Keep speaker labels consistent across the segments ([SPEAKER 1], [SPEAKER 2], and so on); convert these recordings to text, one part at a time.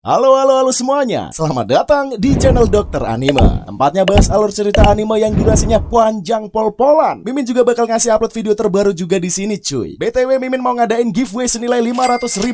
[SPEAKER 1] Halo semuanya, selamat datang di channel Dokter Anime. Tempatnya bahas alur cerita anime yang durasinya panjang pol-polan. Mimin juga bakal ngasih upload video terbaru juga di sini cuy. BTW Mimin mau ngadain giveaway senilai Rp500.000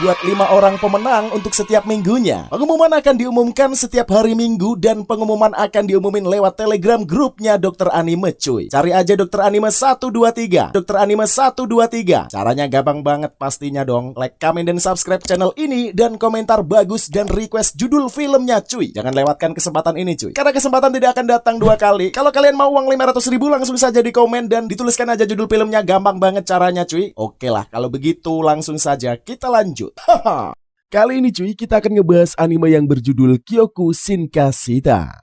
[SPEAKER 1] buat 5 orang pemenang untuk setiap minggunya. Pengumuman akan diumumkan setiap hari Minggu dan pengumuman akan diumumin lewat Telegram grupnya Dokter Anime cuy. Cari aja Dokter Anime 123. Dokter Anime 123. Caranya gampang banget pastinya dong. Like, comment, dan subscribe channel ini dan komentar bagus dan request judul filmnya cuy. Jangan lewatkan kesempatan ini cuy, karena kesempatan tidak akan datang dua kali. Kalau kalian mau uang 500.000 langsung saja di komen dan dituliskan aja judul filmnya. Gampang banget caranya cuy. Oke lah, kalau begitu langsung saja kita lanjut. Kali ini cuy, kita akan ngebahas anime yang berjudul Kyoku Shinkashita.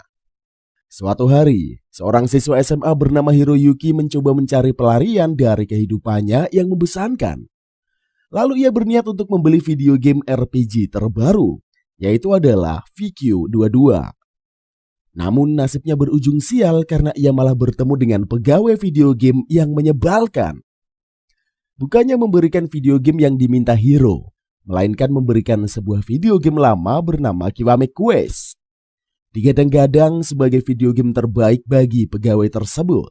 [SPEAKER 1] Suatu hari, seorang siswa SMA bernama Hiroyuki mencoba mencari pelarian dari kehidupannya yang membosankan. Lalu ia berniat untuk membeli video game RPG terbaru, yaitu adalah VQ22. Namun nasibnya berujung sial karena ia malah bertemu dengan pegawai video game yang menyebalkan. Bukannya memberikan video game yang diminta Hiro, melainkan memberikan sebuah video game lama bernama Kiwami Quest. Digadang-gadang sebagai video game terbaik bagi pegawai tersebut,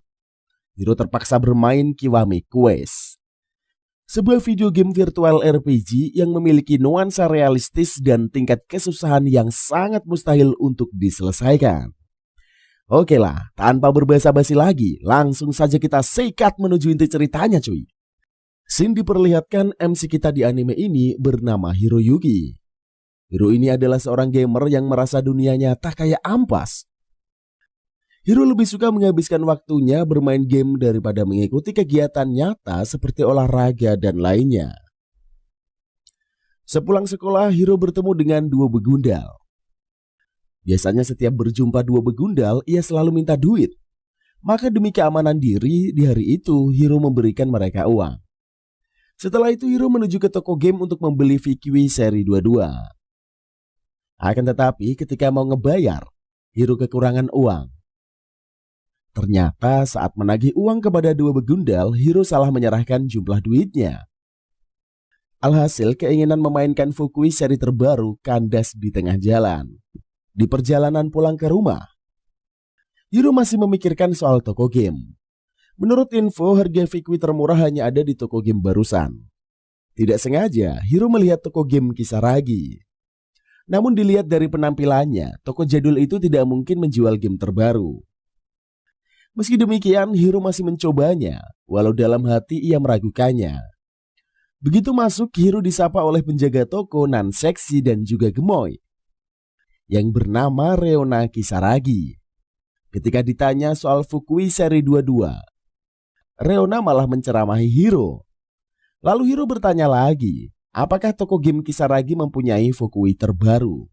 [SPEAKER 1] Hiro terpaksa bermain Kiwami Quest. Sebuah video game virtual RPG yang memiliki nuansa realistis dan tingkat kesusahan yang sangat mustahil untuk diselesaikan. Oke lah, tanpa berbasa-basi lagi, langsung saja kita sikat menuju inti ceritanya cuy. Scene diperlihatkan MC kita di anime ini bernama Hiroyuki. Hiro ini adalah seorang gamer yang merasa dunianya tak kayak ampas. Hiro lebih suka menghabiskan waktunya bermain game daripada mengikuti kegiatan nyata seperti olahraga dan lainnya. Sepulang sekolah, Hiro bertemu dengan dua begundal. Biasanya setiap berjumpa dua begundal, ia selalu minta duit. Maka demi keamanan diri, di hari itu Hiro memberikan mereka uang. Setelah itu Hiro menuju ke toko game untuk membeli VQ seri 22. Akan tetapi ketika mau ngebayar, Hiro kekurangan uang. Ternyata saat menagih uang kepada dua begundal, Hiro salah menyerahkan jumlah duitnya. Alhasil keinginan memainkan Fukui seri terbaru kandas di tengah jalan. Di perjalanan pulang ke rumah, Hiro masih memikirkan soal toko game. Menurut info, harga Fukui termurah hanya ada di toko game barusan. Tidak sengaja, Hiro melihat toko game Kisaragi. Namun dilihat dari penampilannya, toko jadul itu tidak mungkin menjual game terbaru. Meski demikian, Hiro masih mencobanya, walau dalam hati ia meragukannya. Begitu masuk, Hiro disapa oleh penjaga toko nan seksi dan juga gemoy, yang bernama Reona Kisaragi. Ketika ditanya soal Fukui seri 22, Reona malah menceramahi Hiro. Lalu Hiro bertanya lagi, apakah toko game Kisaragi mempunyai Fukui terbaru?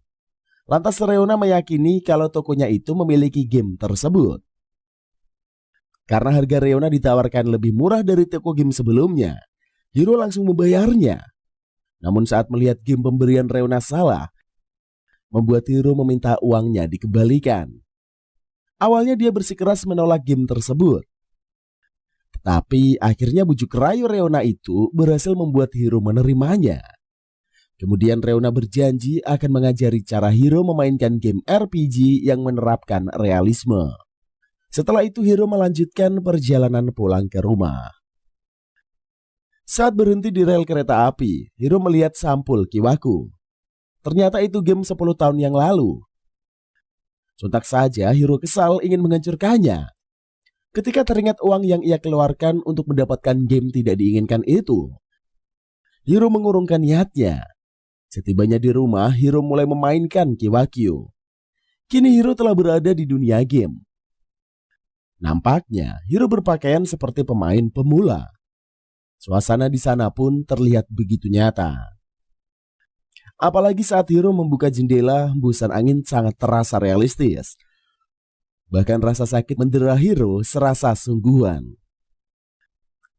[SPEAKER 1] Lantas Reona meyakini kalau tokonya itu memiliki game tersebut. Karena harga Reona ditawarkan lebih murah dari toko game sebelumnya, Hiro langsung membayarnya. Namun saat melihat game pemberian Reona salah, membuat Hiro meminta uangnya dikembalikan. Awalnya dia bersikeras menolak game tersebut. Tetapi akhirnya bujuk rayu Reona itu berhasil membuat Hiro menerimanya. Kemudian Reona berjanji akan mengajari cara Hiro memainkan game RPG yang menerapkan realisme. Setelah itu Hiro melanjutkan perjalanan pulang ke rumah. Saat berhenti di rel kereta api, Hiro melihat sampul Kiwaku. Ternyata itu game 10 tahun yang lalu. Sontak saja Hiro kesal ingin menghancurkannya. Ketika teringat uang yang ia keluarkan untuk mendapatkan game tidak diinginkan itu, Hiro mengurungkan niatnya. Setibanya di rumah, Hiro mulai memainkan Kiwakyu. Kini Hiro telah berada di dunia game. Nampaknya Hiro berpakaian seperti pemain pemula. Suasana di sana pun terlihat begitu nyata. Apalagi saat Hiro membuka jendela, hembusan angin sangat terasa realistis. Bahkan rasa sakit mendera Hiro serasa sungguhan.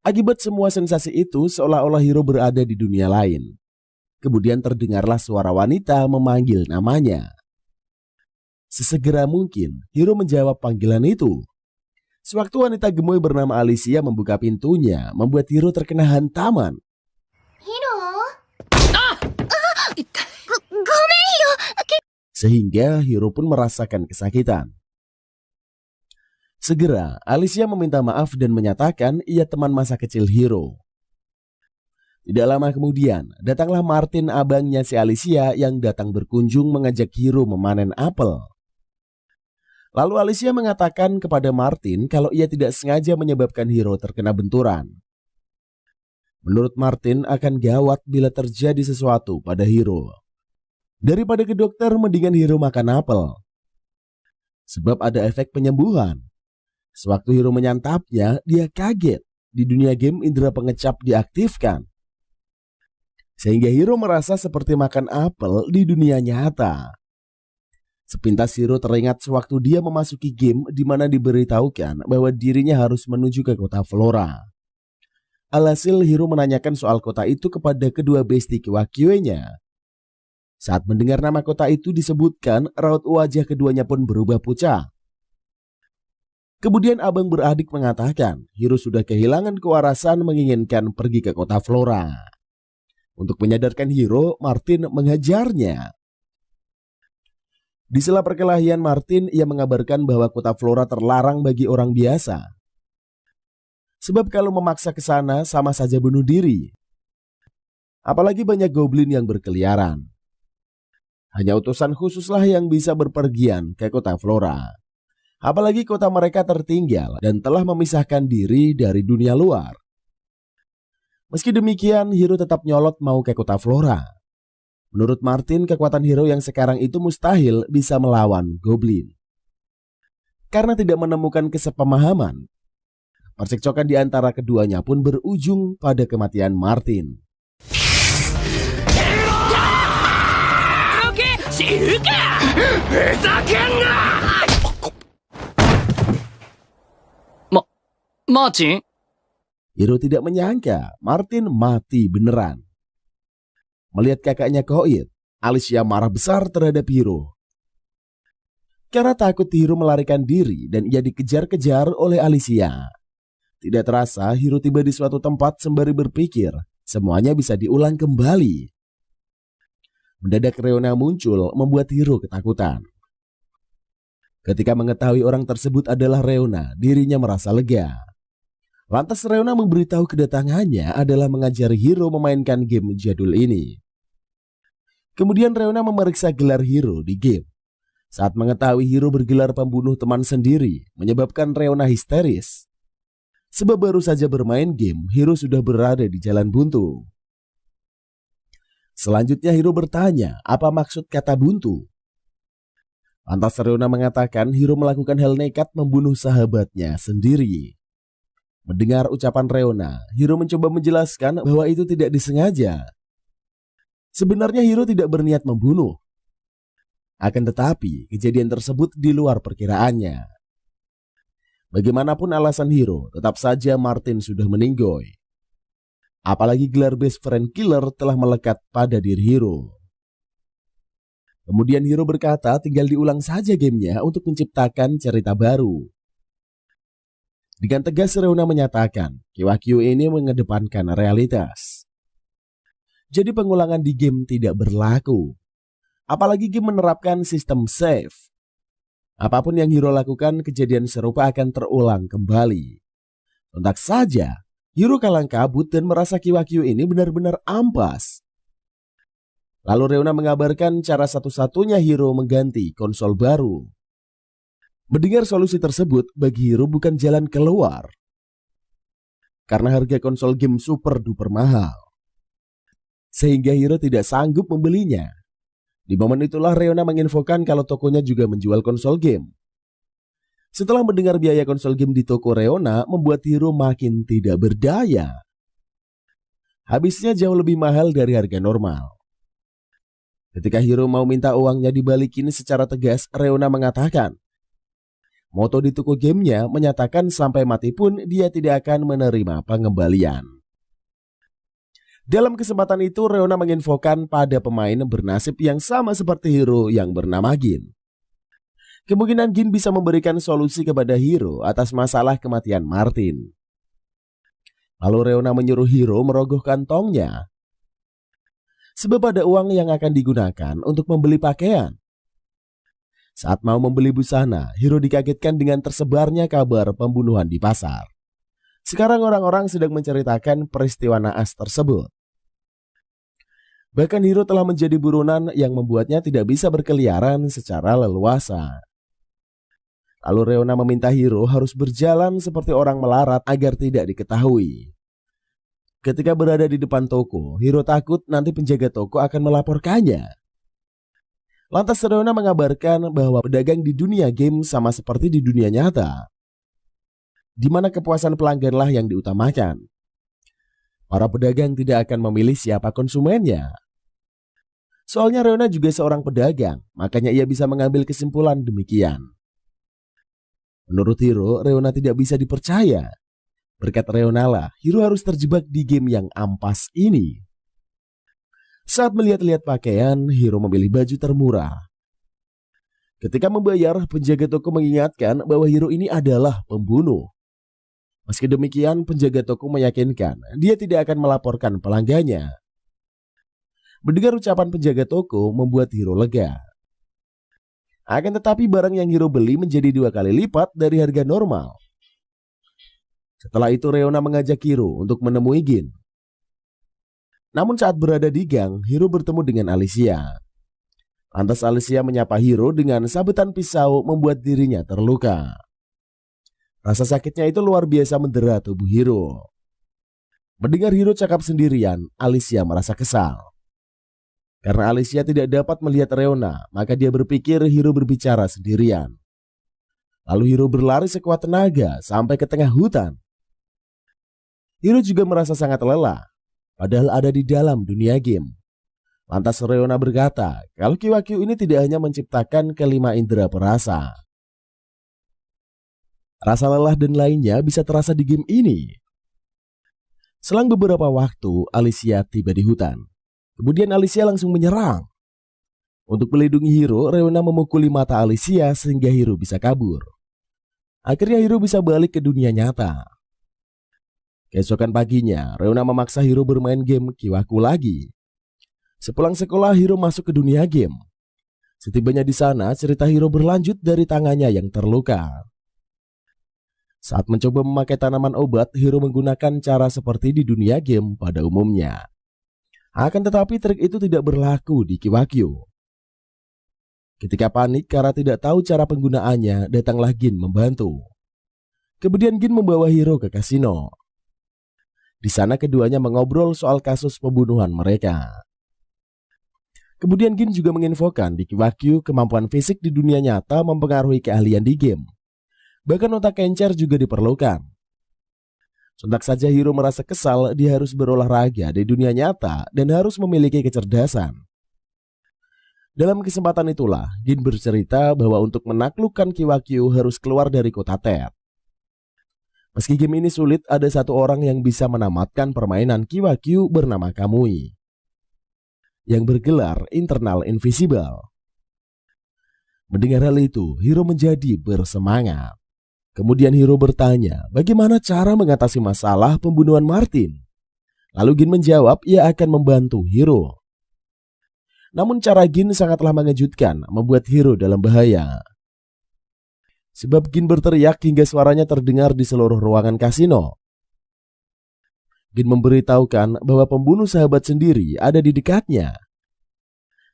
[SPEAKER 1] Akibat semua sensasi itu, seolah-olah Hiro berada di dunia lain. Kemudian terdengarlah suara wanita memanggil namanya. Sesegera mungkin Hiro menjawab panggilan itu. Sewaktu wanita gemoy bernama Alicia membuka pintunya, membuat Hiro terkena hantaman.
[SPEAKER 2] Hiro? Ah! ごめんよ
[SPEAKER 1] sehingga Hiro pun merasakan kesakitan. Segera, Alicia meminta maaf dan menyatakan ia teman masa kecil Hiro. Tidak lama kemudian, datanglah Martin, abangnya si Alicia, yang datang berkunjung mengajak Hiro memanen apel. Lalu Alicia mengatakan kepada Martin kalau ia tidak sengaja menyebabkan Hiro terkena benturan. Menurut Martin akan gawat bila terjadi sesuatu pada Hiro. Daripada ke dokter, mendingan Hiro makan apel. Sebab ada efek penyembuhan. Sewaktu Hiro menyantapnya, dia kaget. Di dunia game, indera pengecap diaktifkan. Sehingga Hiro merasa seperti makan apel di dunia nyata. Sepintas Hiro teringat sewaktu dia memasuki game di mana diberitahukan bahwa dirinya harus menuju ke kota Flora. Alhasil Hiro menanyakan soal kota itu kepada kedua bestie Kiwakyu-nya. Saat mendengar nama kota itu disebutkan, raut wajah keduanya pun berubah pucat. Kemudian abang beradik mengatakan Hiro sudah kehilangan kewarasan menginginkan pergi ke kota Flora. Untuk menyadarkan Hiro, Martin menghajarnya. Di sela perkelahian Martin, ia mengabarkan bahwa kota Flora terlarang bagi orang biasa. Sebab kalau memaksa ke sana sama saja bunuh diri. Apalagi banyak goblin yang berkeliaran. Hanya utusan khususlah yang bisa berpergian ke kota Flora. Apalagi kota mereka tertinggal dan telah memisahkan diri dari dunia luar. Meski demikian, Hiro tetap nyolot mau ke kota Flora. Menurut Martin, kekuatan Hiro yang sekarang itu mustahil bisa melawan goblin. Karena tidak menemukan kesepemahaman, percekcokan di antara keduanya pun berujung pada kematian Martin.
[SPEAKER 2] Martin?
[SPEAKER 1] Hiro tidak menyangka Martin mati beneran. Melihat kakaknya koit, Alicia marah besar terhadap Hiro. Karena takut Hiro melarikan diri dan ia dikejar-kejar oleh Alicia. Tidak terasa Hiro tiba di suatu tempat sembari berpikir semuanya bisa diulang kembali. Mendadak Reona muncul membuat Hiro ketakutan. Ketika mengetahui orang tersebut adalah Reona, dirinya merasa lega. Lantas Reona memberitahu kedatangannya adalah mengajari Hiro memainkan game jadul ini. Kemudian Reona memeriksa gelar Hiro di game. Saat mengetahui Hiro bergelar pembunuh teman sendiri, menyebabkan Reona histeris. Sebab baru saja bermain game, Hiro sudah berada di jalan buntu. Selanjutnya Hiro bertanya, apa maksud kata buntu? Lantas Reona mengatakan Hiro melakukan hal nekat membunuh sahabatnya sendiri. Mendengar ucapan Reona, Hiro mencoba menjelaskan bahwa itu tidak disengaja. Sebenarnya Hiro tidak berniat membunuh. Akan tetapi, kejadian tersebut di luar perkiraannya. Bagaimanapun alasan Hiro, tetap saja Martin sudah meninggoy. Apalagi gelar best friend killer telah melekat pada diri Hiro. Kemudian Hiro berkata tinggal diulang saja gamenya untuk menciptakan cerita baru. Dengan tegas Reona menyatakan, Kiwakyu ini mengedepankan realitas. Jadi pengulangan di game tidak berlaku. Apalagi game menerapkan sistem save. Apapun yang Hiro lakukan, kejadian serupa akan terulang kembali. Sontak saja, Hiro kalang kabut dan merasa Kiwakyu ini benar-benar ampas. Lalu Reona mengabarkan cara satu-satunya Hiro mengganti konsol baru. Mendengar solusi tersebut, bagi Hiro bukan jalan keluar. Karena harga konsol game super duper mahal. Sehingga Hiro tidak sanggup membelinya. Di momen itulah Reona menginfokan kalau tokonya juga menjual konsol game. Setelah mendengar biaya konsol game di toko Reona, membuat Hiro makin tidak berdaya. Habisnya jauh lebih mahal dari harga normal. Ketika Hiro mau minta uangnya dibalikin secara tegas, Reona mengatakan, moto di toko gamenya menyatakan sampai mati pun dia tidak akan menerima pengembalian. Dalam kesempatan itu Reona menginfokan pada pemain bernasib yang sama seperti Hiro yang bernama Gin. Kemungkinan Gin bisa memberikan solusi kepada Hiro atas masalah kematian Martin. Lalu Reona menyuruh Hiro merogoh kantongnya. Sebab ada uang yang akan digunakan untuk membeli pakaian. Saat mau membeli busana, Hiro dikagetkan dengan tersebarnya kabar pembunuhan di pasar. Sekarang orang-orang sedang menceritakan peristiwa naas tersebut. Bahkan Hiro telah menjadi buronan yang membuatnya tidak bisa berkeliaran secara leluasa. Lalu Reona meminta Hiro harus berjalan seperti orang melarat agar tidak diketahui. Ketika berada di depan toko, Hiro takut nanti penjaga toko akan melaporkannya. Lantas Reona mengabarkan bahwa pedagang di dunia game sama seperti di dunia nyata, di mana kepuasan pelangganlah yang diutamakan. Para pedagang tidak akan memilih siapa konsumennya. Soalnya Reona juga seorang pedagang, makanya ia bisa mengambil kesimpulan demikian. Menurut Hiro, Reona tidak bisa dipercaya. Berkat Reona lah, Hiro harus terjebak di game yang ampas ini. Saat melihat-lihat pakaian, Hiro memilih baju termurah. Ketika membayar, penjaga toko mengingatkan bahwa Hiro ini adalah pembunuh. Meski demikian, penjaga toko meyakinkan dia tidak akan melaporkan pelanggannya. Mendengar ucapan penjaga toko membuat Hiro lega. Akan tetapi barang yang Hiro beli menjadi 2 kali lipat dari harga normal. Setelah itu Reona mengajak Hiro untuk menemui Gin. Namun saat berada di gang, Hiro bertemu dengan Alicia. Lantas Alicia menyapa Hiro dengan sabetan pisau membuat dirinya terluka. Rasa sakitnya itu luar biasa mendera tubuh Hiro. Mendengar Hiro cakap sendirian, Alicia merasa kesal. Karena Alicia tidak dapat melihat Reona, maka dia berpikir Hiro berbicara sendirian. Lalu Hiro berlari sekuat tenaga sampai ke tengah hutan. Hiro juga merasa sangat lelah, padahal ada di dalam dunia game. Lantas Reona berkata, kalau Kiwakyu ini tidak hanya menciptakan kelima indera perasa. Rasa lelah dan lainnya bisa terasa di game ini. Selang beberapa waktu, Alicia tiba di hutan. Kemudian Alicia langsung menyerang. Untuk melindungi Hiro, Reona memukuli mata Alicia sehingga Hiro bisa kabur. Akhirnya Hiro bisa balik ke dunia nyata. Keesokan paginya, Reona memaksa Hiro bermain game Kiwakyu lagi. Sepulang sekolah, Hiro masuk ke dunia game. Setibanya di sana, cerita Hiro berlanjut dari tangannya yang terluka. Saat mencoba memakai tanaman obat, Hiro menggunakan cara seperti di dunia game pada umumnya. Akan tetapi trik itu tidak berlaku di Kiwakyu. Ketika panik karena tidak tahu cara penggunaannya, datanglah Gin membantu. Kemudian Gin membawa Hiro ke kasino. Di sana keduanya mengobrol soal kasus pembunuhan mereka. Kemudian Gin juga menginfokan di Kiwakyu kemampuan fisik di dunia nyata mempengaruhi keahlian di game. Bahkan otak kencer juga diperlukan. Sontak saja Hiro merasa kesal dia harus berolahraga di dunia nyata dan harus memiliki kecerdasan. Dalam kesempatan itulah, Gin bercerita bahwa untuk menaklukkan Kiwakyu harus keluar dari kota Tet. Meski game ini sulit, ada satu orang yang bisa menamatkan permainan Kiwakyu bernama Kamui, yang bergelar Internal Invisible. Mendengar hal itu, Hiro menjadi bersemangat. Kemudian Hiro bertanya bagaimana cara mengatasi masalah pembunuhan Martin. Lalu Gin menjawab ia akan membantu Hiro. Namun cara Gin sangatlah mengejutkan, membuat Hiro dalam bahaya. Sebab Gin berteriak hingga suaranya terdengar di seluruh ruangan kasino. Gin memberitahukan bahwa pembunuh sahabat sendiri ada di dekatnya.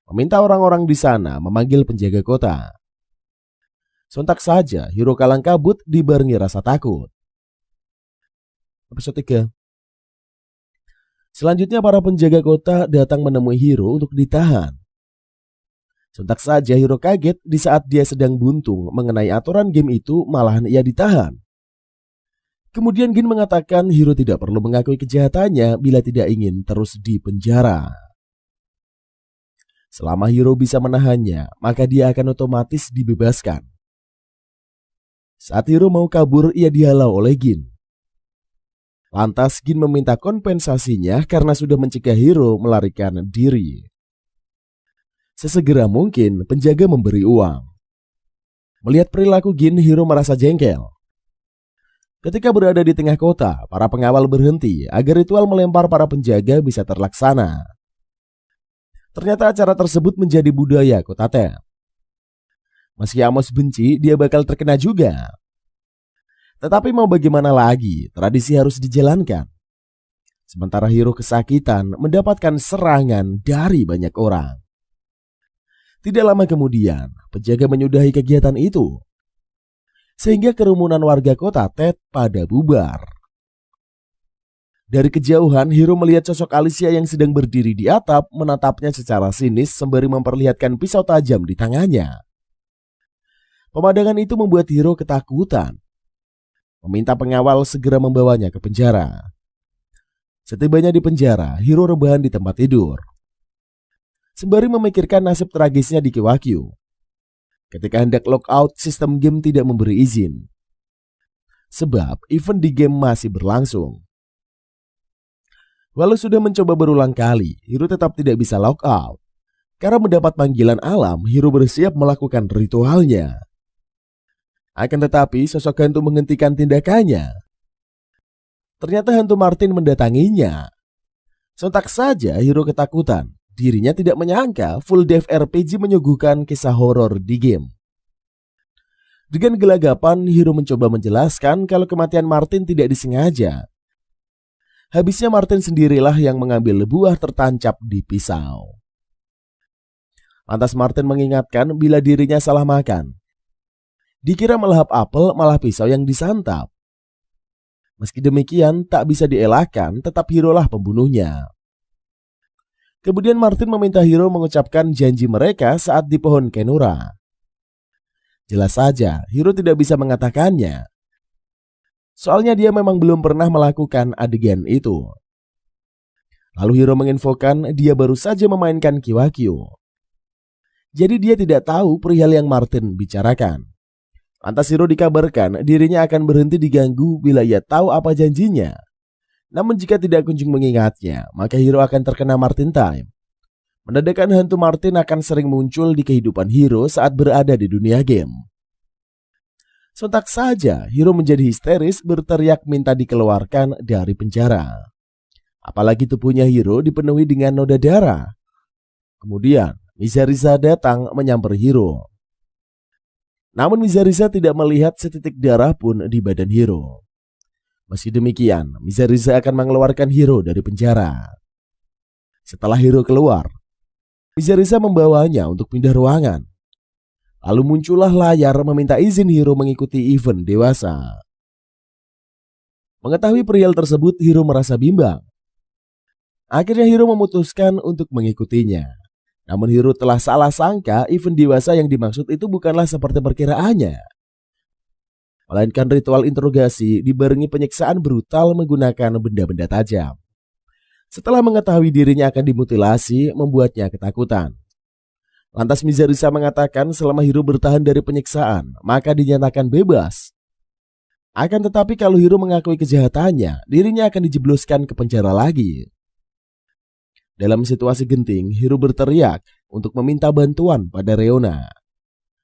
[SPEAKER 1] Meminta orang-orang di sana memanggil penjaga kota. Sontak saja Hiro kalang kabut dibarengi rasa takut. Episode 3. Selanjutnya para penjaga kota datang menemui Hiro untuk ditahan. Sontak saja Hiro kaget di saat dia sedang buntung mengenai aturan game itu, malahan ia ditahan. Kemudian Gin mengatakan Hiro tidak perlu mengakui kejahatannya bila tidak ingin terus di penjara. Selama Hiro bisa menahannya, maka dia akan otomatis dibebaskan. Saat Hiro mau kabur, ia dihalau oleh Gin. Lantas Gin meminta kompensasinya karena sudah mencegah Hiro melarikan diri. Sesegera mungkin penjaga memberi uang. Melihat perilaku Gin, Hiro merasa jengkel. Ketika berada di tengah kota, para pengawal berhenti agar ritual melempar para penjaga bisa terlaksana. Ternyata acara tersebut menjadi budaya kota Tet. Meski Amos benci, dia bakal terkena juga. Tetapi mau bagaimana lagi, tradisi harus dijalankan. Sementara Hiro kesakitan mendapatkan serangan dari banyak orang. Tidak lama kemudian, penjaga menyudahi kegiatan itu. Sehingga kerumunan warga kota Tet pada bubar. Dari kejauhan, Hiro melihat sosok Alicia yang sedang berdiri di atap menatapnya secara sinis sembari memperlihatkan pisau tajam di tangannya. Pemandangan itu membuat Hiro ketakutan. Meminta pengawal segera membawanya ke penjara. Setibanya di penjara, Hiro rebahan di tempat tidur. Sembari memikirkan nasib tragisnya di Kiwakyu. Ketika hendak lockout, sistem game tidak memberi izin. Sebab event di game masih berlangsung. Walau sudah mencoba berulang kali, Hiro tetap tidak bisa lockout. Karena mendapat panggilan alam, Hiro bersiap melakukan ritualnya. Akan tetapi sosok hantu menghentikan tindakannya. Ternyata hantu Martin mendatanginya. Sontak saja Hiro ketakutan. Dirinya tidak menyangka Full Death RPG menyuguhkan kisah horor di game. Dengan gelagapan, Hiro mencoba menjelaskan kalau kematian Martin tidak disengaja. Habisnya Martin sendirilah yang mengambil buah tertancap di pisau. Lantas Martin mengingatkan bila dirinya salah makan. Dikira melahap apel, malah pisau yang disantap. Meski demikian, tak bisa dielakkan, tetap Hiro lah pembunuhnya. Kemudian Martin meminta Hiro mengucapkan janji mereka saat di pohon Kenura. Jelas saja, Hiro tidak bisa mengatakannya. Soalnya dia memang belum pernah melakukan adegan itu. Lalu Hiro menginfokan dia baru saja memainkan Kiwakyu. Jadi dia tidak tahu perihal yang Martin bicarakan. Lantas Hiro dikabarkan dirinya akan berhenti diganggu bila ia tahu apa janjinya. Namun jika tidak kunjung mengingatnya, maka Hiro akan terkena Martin Time. Mendadak hantu Martin akan sering muncul di kehidupan Hiro saat berada di dunia game. Sontak saja Hiro menjadi histeris berteriak minta dikeluarkan dari penjara. Apalagi tubuhnya Hiro dipenuhi dengan noda darah. Kemudian Mizariza datang menyamper Hiro. Namun Mizariza tidak melihat setitik darah pun di badan Hiro. Meski demikian, Mizariza akan mengeluarkan Hiro dari penjara. Setelah Hiro keluar, Mizariza membawanya untuk pindah ruangan. Lalu muncullah layar meminta izin Hiro mengikuti event dewasa. Mengetahui perihal tersebut, Hiro merasa bimbang. Akhirnya Hiro memutuskan untuk mengikutinya. Namun Hiro telah salah sangka event dewasa yang dimaksud itu bukanlah seperti perkiraannya. Melainkan ritual interogasi dibarengi penyiksaan brutal menggunakan benda-benda tajam. Setelah mengetahui dirinya akan dimutilasi, membuatnya ketakutan. Lantas Mizariza mengatakan selama Hiro bertahan dari penyiksaan, maka dinyatakan bebas. Akan tetapi kalau Hiro mengakui kejahatannya, dirinya akan dijebloskan ke penjara lagi. Dalam situasi genting, Hiro berteriak untuk meminta bantuan pada Reona.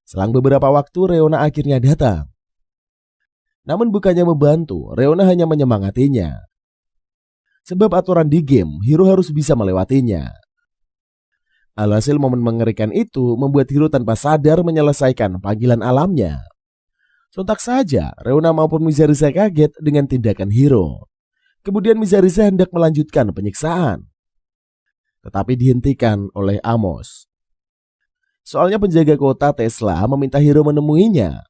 [SPEAKER 1] Selang beberapa waktu, Reona akhirnya datang. Namun bukannya membantu, Reona hanya menyemangatinya. Sebab aturan di game, Hiro harus bisa melewatinya. Alhasil momen mengerikan itu membuat Hiro tanpa sadar menyelesaikan panggilan alamnya. Sontak saja, Reona maupun Mizariza kaget dengan tindakan Hiro. Kemudian Mizariza hendak melanjutkan penyiksaan. Tetapi dihentikan oleh Amos. Soalnya penjaga kota Tesla meminta Hiro menemuinya.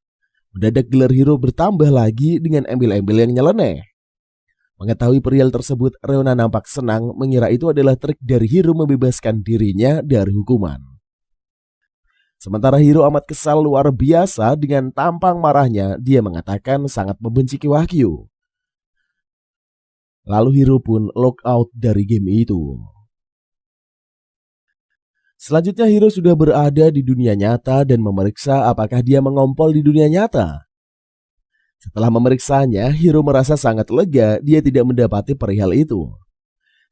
[SPEAKER 1] Mendadak gelar Hiro bertambah lagi dengan embel-embel yang nyeleneh. Mengetahui perihal tersebut, Reona nampak senang mengira itu adalah trik dari Hiro membebaskan dirinya dari hukuman. Sementara Hiro amat kesal luar biasa dengan tampang marahnya, dia mengatakan sangat membenci Kiwakyu. Lalu Hiro pun lockout dari game itu. Selanjutnya Hiro sudah berada di dunia nyata dan memeriksa apakah dia mengompol di dunia nyata. Setelah memeriksanya, Hiro merasa sangat lega dia tidak mendapati perihal itu.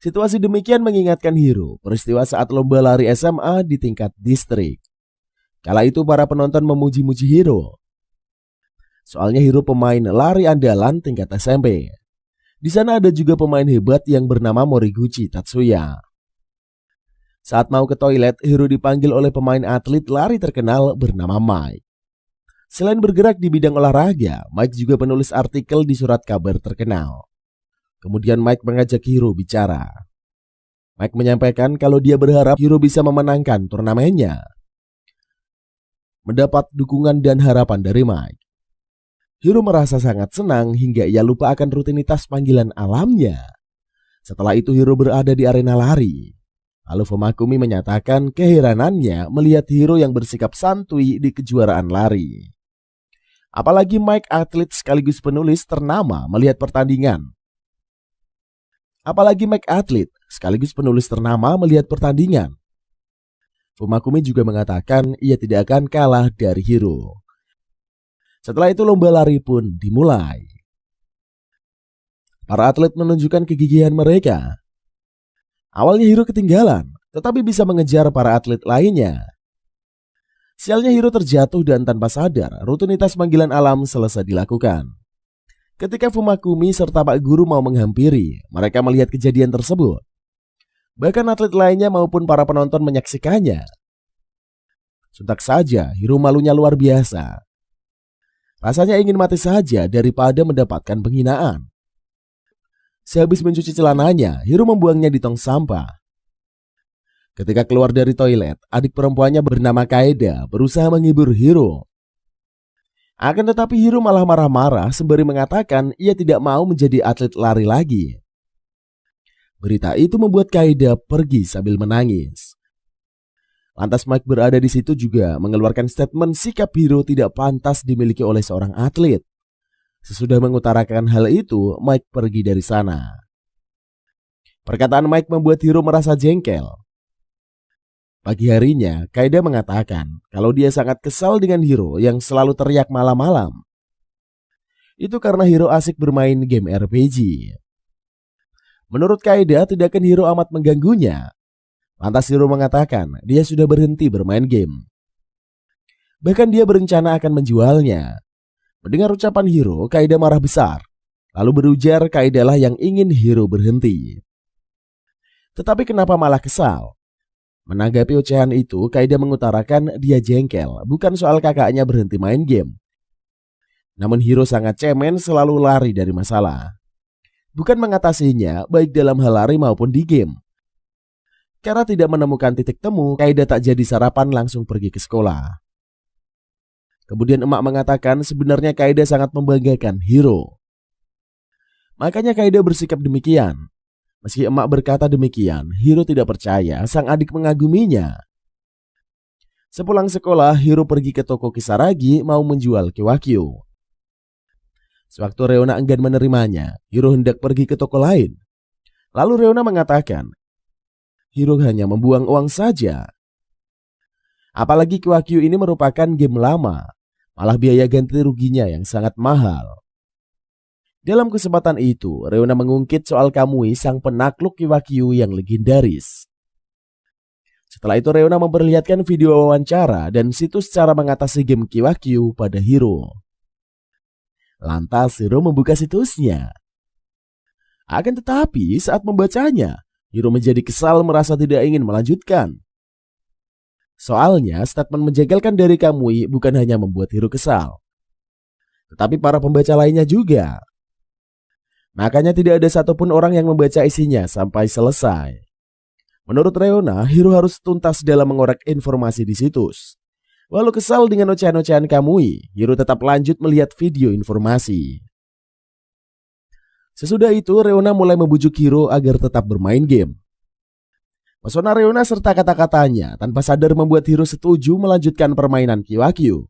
[SPEAKER 1] Situasi demikian mengingatkan Hiro peristiwa saat lomba lari SMA di tingkat distrik. Kala itu para penonton memuji-muji Hiro. Soalnya Hiro pemain lari andalan tingkat SMP. Di sana ada juga pemain hebat yang bernama Moriguchi Tatsuya. Saat mau ke toilet, Hiro dipanggil oleh pemain atlet lari terkenal bernama Mike. Selain bergerak di bidang olahraga, Mike juga penulis artikel di surat kabar terkenal. Kemudian Mike mengajak Hiro bicara. Mike menyampaikan kalau dia berharap Hiro bisa memenangkan turnamennya. Mendapat dukungan dan harapan dari Mike, Hiro merasa sangat senang hingga ia lupa akan rutinitas panggilan alamnya. Setelah itu Hiro berada di arena lari. Lalu Fumakumi menyatakan keheranannya melihat Hiro yang bersikap santuy di kejuaraan lari. Apalagi Mike, atlet sekaligus penulis ternama, melihat pertandingan. Fumakumi juga mengatakan ia tidak akan kalah dari Hiro. Setelah itu lomba lari pun dimulai. Para atlet menunjukkan kegigihan mereka. Awalnya Hiro ketinggalan, tetapi bisa mengejar para atlet lainnya. Sialnya Hiro terjatuh dan tanpa sadar rutinitas panggilan alam selesai dilakukan. Ketika Fumakumi serta Pak Guru mau menghampiri, mereka melihat kejadian tersebut. Bahkan atlet lainnya maupun para penonton menyaksikannya. Sontak saja Hiro malunya luar biasa. Rasanya ingin mati saja daripada mendapatkan penghinaan. Sehabis mencuci celananya, Hiro membuangnya di tong sampah. Ketika keluar dari toilet, adik perempuannya bernama Kaeda berusaha menghibur Hiro. Akan tetapi Hiro malah marah-marah sembari mengatakan ia tidak mau menjadi atlet lari lagi. Berita itu membuat Kaeda pergi sambil menangis. Lantas Mike berada di situ juga mengeluarkan statement sikap Hiro tidak pantas dimiliki oleh seorang atlet. Sesudah mengutarakan hal itu, Mike pergi dari sana. Perkataan Mike membuat Hiro merasa jengkel. Pagi harinya, Kaeda mengatakan kalau dia sangat kesal dengan Hiro yang selalu teriak malam-malam. Itu karena Hiro asik bermain game RPG. Menurut Kaeda, tindakan Hiro amat mengganggunya. Lantas Hiro mengatakan dia sudah berhenti bermain game. Bahkan dia berencana akan menjualnya. Mendengar ucapan Hiro, Kaeda marah besar. Lalu berujar Kaeda lah yang ingin Hiro berhenti. Tetapi kenapa malah kesal? Menanggapi ocehan itu, Kaeda mengutarakan dia jengkel, bukan soal kakaknya berhenti main game. Namun Hiro sangat cemen selalu lari dari masalah. Bukan mengatasinya baik dalam hal lari maupun di game. Karena tidak menemukan titik temu, Kaeda tak jadi sarapan langsung pergi ke sekolah. Kemudian emak mengatakan sebenarnya Kaeda sangat membanggakan Hiro. Makanya Kaeda bersikap demikian. Meski emak berkata demikian, Hiro tidak percaya sang adik mengaguminya. Sepulang sekolah, Hiro pergi ke toko Kisaragi mau menjual Kiwakyu. Sewaktu Reona enggan menerimanya, Hiro hendak pergi ke toko lain. Lalu Reona mengatakan, Hiro hanya membuang uang saja. Apalagi Kiwakyu ini merupakan game lama, malah biaya ganti ruginya yang sangat mahal. Dalam kesempatan itu, Reona mengungkit soal Kamui, sang penakluk Kiwakyu yang legendaris. Setelah itu Reona memperlihatkan video wawancara dan situs cara mengatasi game Kiwakyu pada Hiro. Lantas Hiro membuka situsnya. Akan tetapi saat membacanya, Hiro menjadi kesal merasa tidak ingin melanjutkan. Soalnya statement menjegalkan dari Kamui bukan hanya membuat Hiro kesal, tetapi para pembaca lainnya juga. Makanya tidak ada satupun orang yang membaca isinya sampai selesai. Menurut Reona, Hiro harus tuntas dalam mengorek informasi di situs. Walau kesal dengan ocehan-ocehan Kamui, Hiro tetap lanjut melihat video informasi. Sesudah itu, Reona mulai membujuk Hiro agar tetap bermain game. Pesona Reona serta kata-katanya tanpa sadar membuat Hiro setuju melanjutkan permainan Kiwakyu.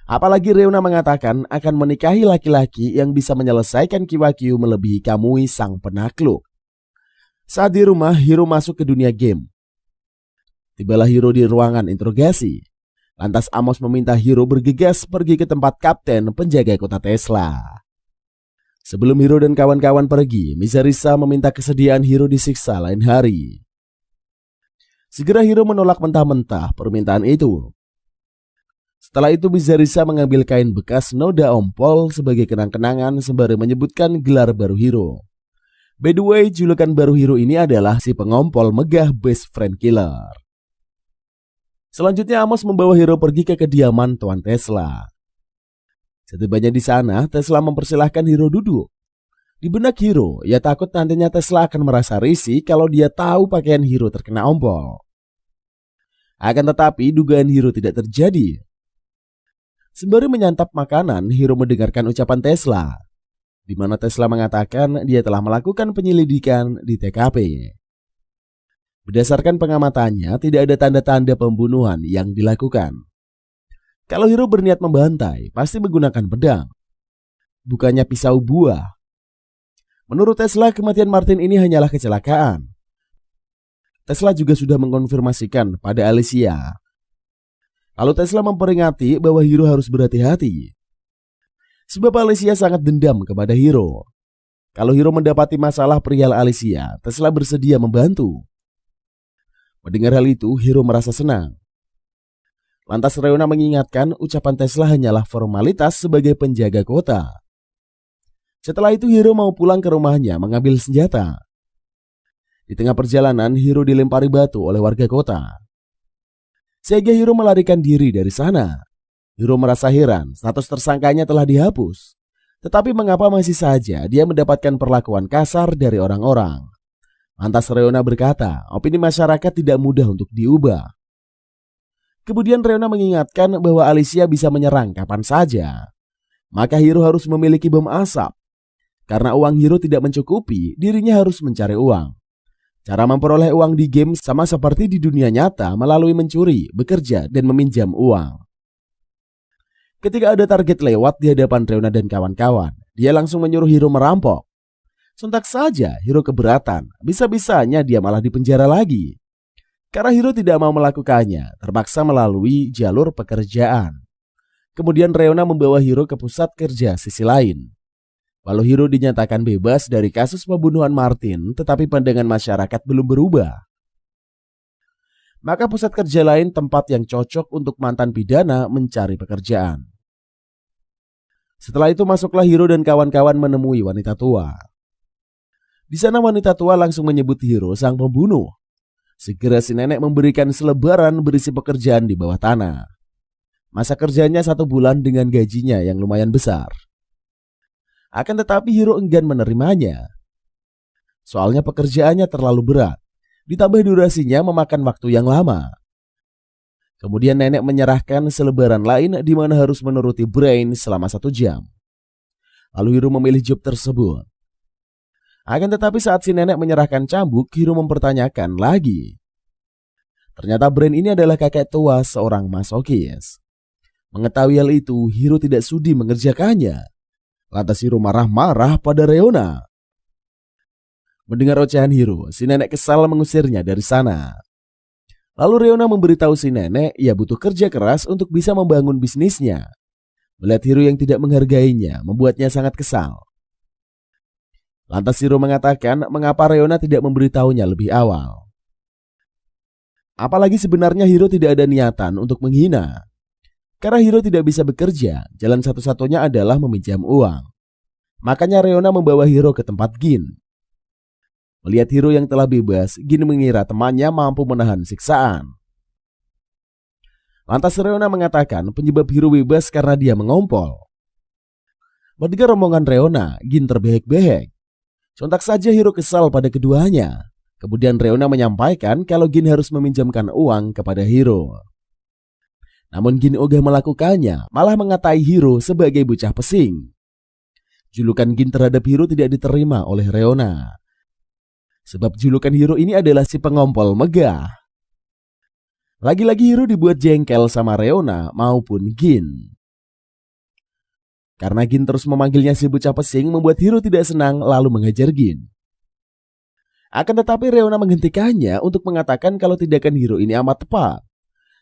[SPEAKER 1] Apalagi Reona mengatakan akan menikahi laki-laki yang bisa menyelesaikan Kiwakyu melebihi Kamui, sang penakluk. Saat di rumah, Hiro masuk ke dunia game. Tibalah Hiro di ruangan interogasi. Lantas Amos meminta Hiro bergegas pergi ke tempat kapten penjaga kota Tesla. Sebelum Hiro dan kawan-kawan pergi, Mizarisa meminta kesediaan Hiro disiksa lain hari. Segera Hiro menolak mentah-mentah permintaan itu. Setelah itu Mizarisa mengambil kain bekas noda ompol sebagai kenang-kenangan sembari menyebutkan gelar baru Hiro. By the way, julukan baru Hiro ini adalah si pengompol megah best friend killer. Selanjutnya Amos membawa Hiro pergi ke kediaman Tuan Tesla. Setibanya di sana, Tesla mempersilahkan Hiro duduk. Di benak Hiro, ia takut nantinya Tesla akan merasa risih kalau dia tahu pakaian Hiro terkena ompol. Akan tetapi dugaan Hiro tidak terjadi. Sembari menyantap makanan, Hiro mendengarkan ucapan Tesla, di mana Tesla mengatakan dia telah melakukan penyelidikan di TKP. Berdasarkan pengamatannya, tidak ada tanda-tanda pembunuhan yang dilakukan. Kalau Hiro berniat membantai, pasti menggunakan pedang, bukannya pisau buah. Menurut Tesla, kematian Martin ini hanyalah kecelakaan. Tesla juga sudah mengkonfirmasikan pada Alicia. Lalu Tesla memperingati bahwa Hiro harus berhati-hati. Sebab Alicia sangat dendam kepada Hiro. Kalau Hiro mendapati masalah perihal Alicia, Tesla bersedia membantu. Mendengar hal itu, Hiro merasa senang. Lantas Reona mengingatkan ucapan Tesla hanyalah formalitas sebagai penjaga kota. Setelah itu Hiro mau pulang ke rumahnya mengambil senjata. Di tengah perjalanan, Hiro dilempari batu oleh warga kota. Sehingga Hiro melarikan diri dari sana. Hiro merasa heran, status tersangkanya telah dihapus. Tetapi mengapa masih saja dia mendapatkan perlakuan kasar dari orang-orang? Lantas Reona berkata, opini masyarakat tidak mudah untuk diubah. Kemudian Reona mengingatkan bahwa Alicia bisa menyerang kapan saja. Maka Hiro harus memiliki bom asap. Karena uang Hiro tidak mencukupi, dirinya harus mencari uang. Cara memperoleh uang di game sama seperti di dunia nyata melalui mencuri, bekerja, dan meminjam uang. Ketika ada target lewat di hadapan Reona dan kawan-kawan, dia langsung menyuruh Hiro merampok. Sontak saja Hiro keberatan, bisa-bisanya dia malah dipenjara lagi. Karena Hiro tidak mau melakukannya, terpaksa melalui jalur pekerjaan. Kemudian Reona membawa Hiro ke pusat kerja sisi lain. Lalu Hiro dinyatakan bebas dari kasus pembunuhan Martin, tetapi pandangan masyarakat belum berubah. Maka pusat kerja lain tempat yang cocok untuk mantan pidana mencari pekerjaan. Setelah itu masuklah Hiro dan kawan-kawan menemui wanita tua. Di sana wanita tua langsung menyebut Hiro sang pembunuh. Segera si nenek memberikan selebaran berisi pekerjaan di bawah tanah. Masa kerjanya 1 bulan dengan gajinya yang lumayan besar. Akan tetapi Hiro enggan menerimanya. Soalnya pekerjaannya terlalu berat, ditambah durasinya memakan waktu yang lama. Kemudian nenek menyerahkan selebaran lain di mana harus menuruti Brain selama 1 jam. Lalu Hiro memilih job tersebut. Akan tetapi saat si nenek menyerahkan cambuk, Hiro mempertanyakan lagi. Ternyata Brain ini adalah kakek tua seorang masokis. Mengetahui hal itu, Hiro tidak sudi mengerjakannya. Lantas Hiro marah-marah pada Reona. Mendengar ocehan Hiro, si nenek kesal mengusirnya dari sana. Lalu Reona memberitahu si nenek ia butuh kerja keras untuk bisa membangun bisnisnya. Melihat Hiro yang tidak menghargainya membuatnya sangat kesal. Lantas Hiro mengatakan mengapa Reona tidak memberitahunya lebih awal. Apalagi sebenarnya Hiro tidak ada niatan untuk menghina. Karena Hiro tidak bisa bekerja, jalan satu-satunya adalah meminjam uang. Makanya Reona membawa Hiro ke tempat Gin. Melihat Hiro yang telah bebas, Gin mengira temannya mampu menahan siksaan. Lantas Reona mengatakan penyebab Hiro bebas karena dia mengompol. Mendengar omongan Reona, Gin terbehek-behek. Sontak saja Hiro kesal pada keduanya. Kemudian Reona menyampaikan kalau Gin harus meminjamkan uang kepada Hiro. Namun Gin ogah melakukannya, malah mengatai Hiro sebagai bocah pesing. Julukan Gin terhadap Hiro tidak diterima oleh Reona. Sebab julukan Hiro ini adalah si pengompol megah. Lagi-lagi Hiro dibuat jengkel sama Reona maupun Gin. Karena Gin terus memanggilnya si bocah pesing membuat Hiro tidak senang lalu menghajar Gin. Akan tetapi Reona menghentikannya untuk mengatakan kalau tindakan Hiro ini amat tepat.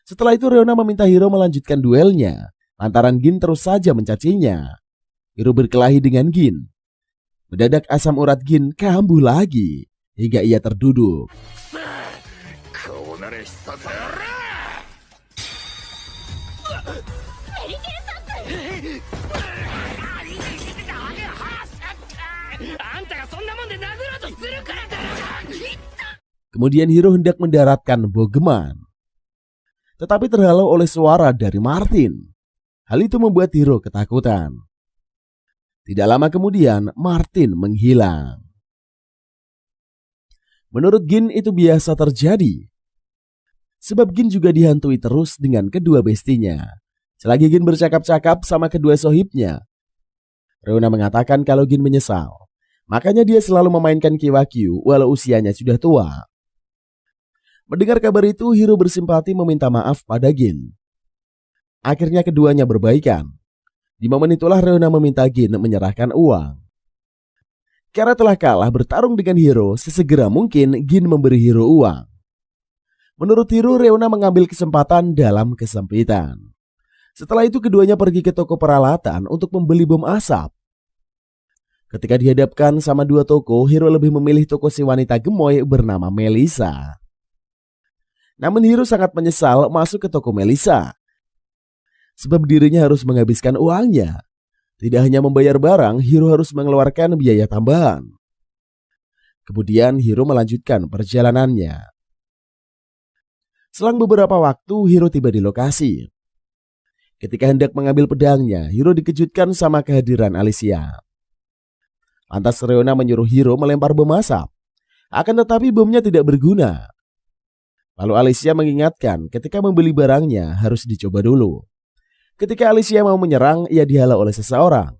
[SPEAKER 1] Setelah itu Reona meminta Hiro melanjutkan duelnya, lantaran Gin terus saja mencacinya. Hiro berkelahi dengan Gin. Mendadak asam urat Gin kambuh lagi, hingga ia terduduk. Kemudian Hiro hendak mendaratkan bogeman. tetapi terhalau oleh suara dari Martin. Hal itu membuat Hiro ketakutan. Tidak lama kemudian, Martin menghilang. Menurut Gin itu biasa terjadi, sebab Gin juga dihantui terus dengan kedua bestinya. Selagi Gin bercakap-cakap sama kedua sohibnya, Reona mengatakan kalau Gin menyesal. Makanya dia selalu memainkan Kiwakyu walau usianya sudah tua. Mendengar kabar itu, Hiro bersimpati meminta maaf pada Gin. Akhirnya keduanya berbaikan. Di momen itulah Reona meminta Gin menyerahkan uang. Karena telah kalah bertarung dengan Hiro, sesegera mungkin Gin memberi Hiro uang. Menurut Hiro, Reona mengambil kesempatan dalam kesempitan. Setelah itu keduanya pergi ke toko peralatan untuk membeli bom asap. Ketika dihadapkan sama dua toko, Hiro lebih memilih toko si wanita gemoy bernama Melissa. Namun Hiro sangat menyesal masuk ke toko Melissa, sebab dirinya harus menghabiskan uangnya. Tidak hanya membayar barang, Hiro harus mengeluarkan biaya tambahan. Kemudian Hiro melanjutkan perjalanannya. Selang beberapa waktu, Hiro tiba di lokasi. Ketika hendak mengambil pedangnya, Hiro dikejutkan sama kehadiran Alicia. Lantas Reona menyuruh Hiro melempar bom asap. Akan tetapi bomnya tidak berguna. Lalu Alicia mengingatkan ketika membeli barangnya harus dicoba dulu. Ketika Alicia mau menyerang, ia dihalau oleh seseorang.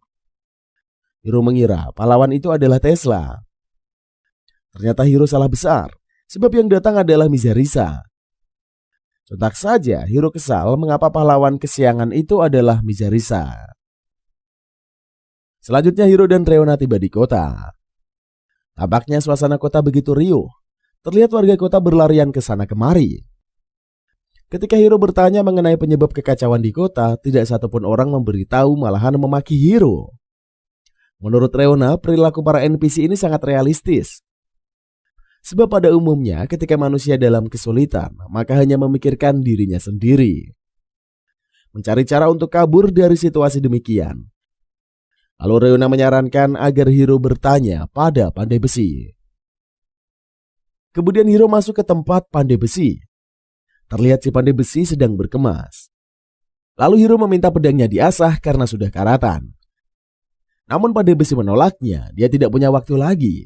[SPEAKER 1] Hiro mengira pahlawan itu adalah Tesla. Ternyata Hiro salah besar, sebab yang datang adalah Mizarisa. Sontak saja Hiro kesal mengapa pahlawan kesiangan itu adalah Mizarisa. Selanjutnya Hiro dan Reona tiba di kota. Tampaknya suasana kota begitu riuh. Terlihat warga kota berlarian ke sana kemari. Ketika Hiro bertanya mengenai penyebab kekacauan di kota, tidak satupun orang memberitahu, malahan memaki Hiro. Menurut Reona, perilaku para NPC ini sangat realistis. Sebab pada umumnya ketika manusia dalam kesulitan, maka hanya memikirkan dirinya sendiri. Mencari cara untuk kabur dari situasi demikian. Lalu Reona menyarankan agar Hiro bertanya pada pandai besi. Kemudian Hiro masuk ke tempat pandai besi. Terlihat si pandai besi sedang berkemas. Lalu Hiro meminta pedangnya diasah karena sudah karatan. Namun pandai besi menolaknya, dia tidak punya waktu lagi.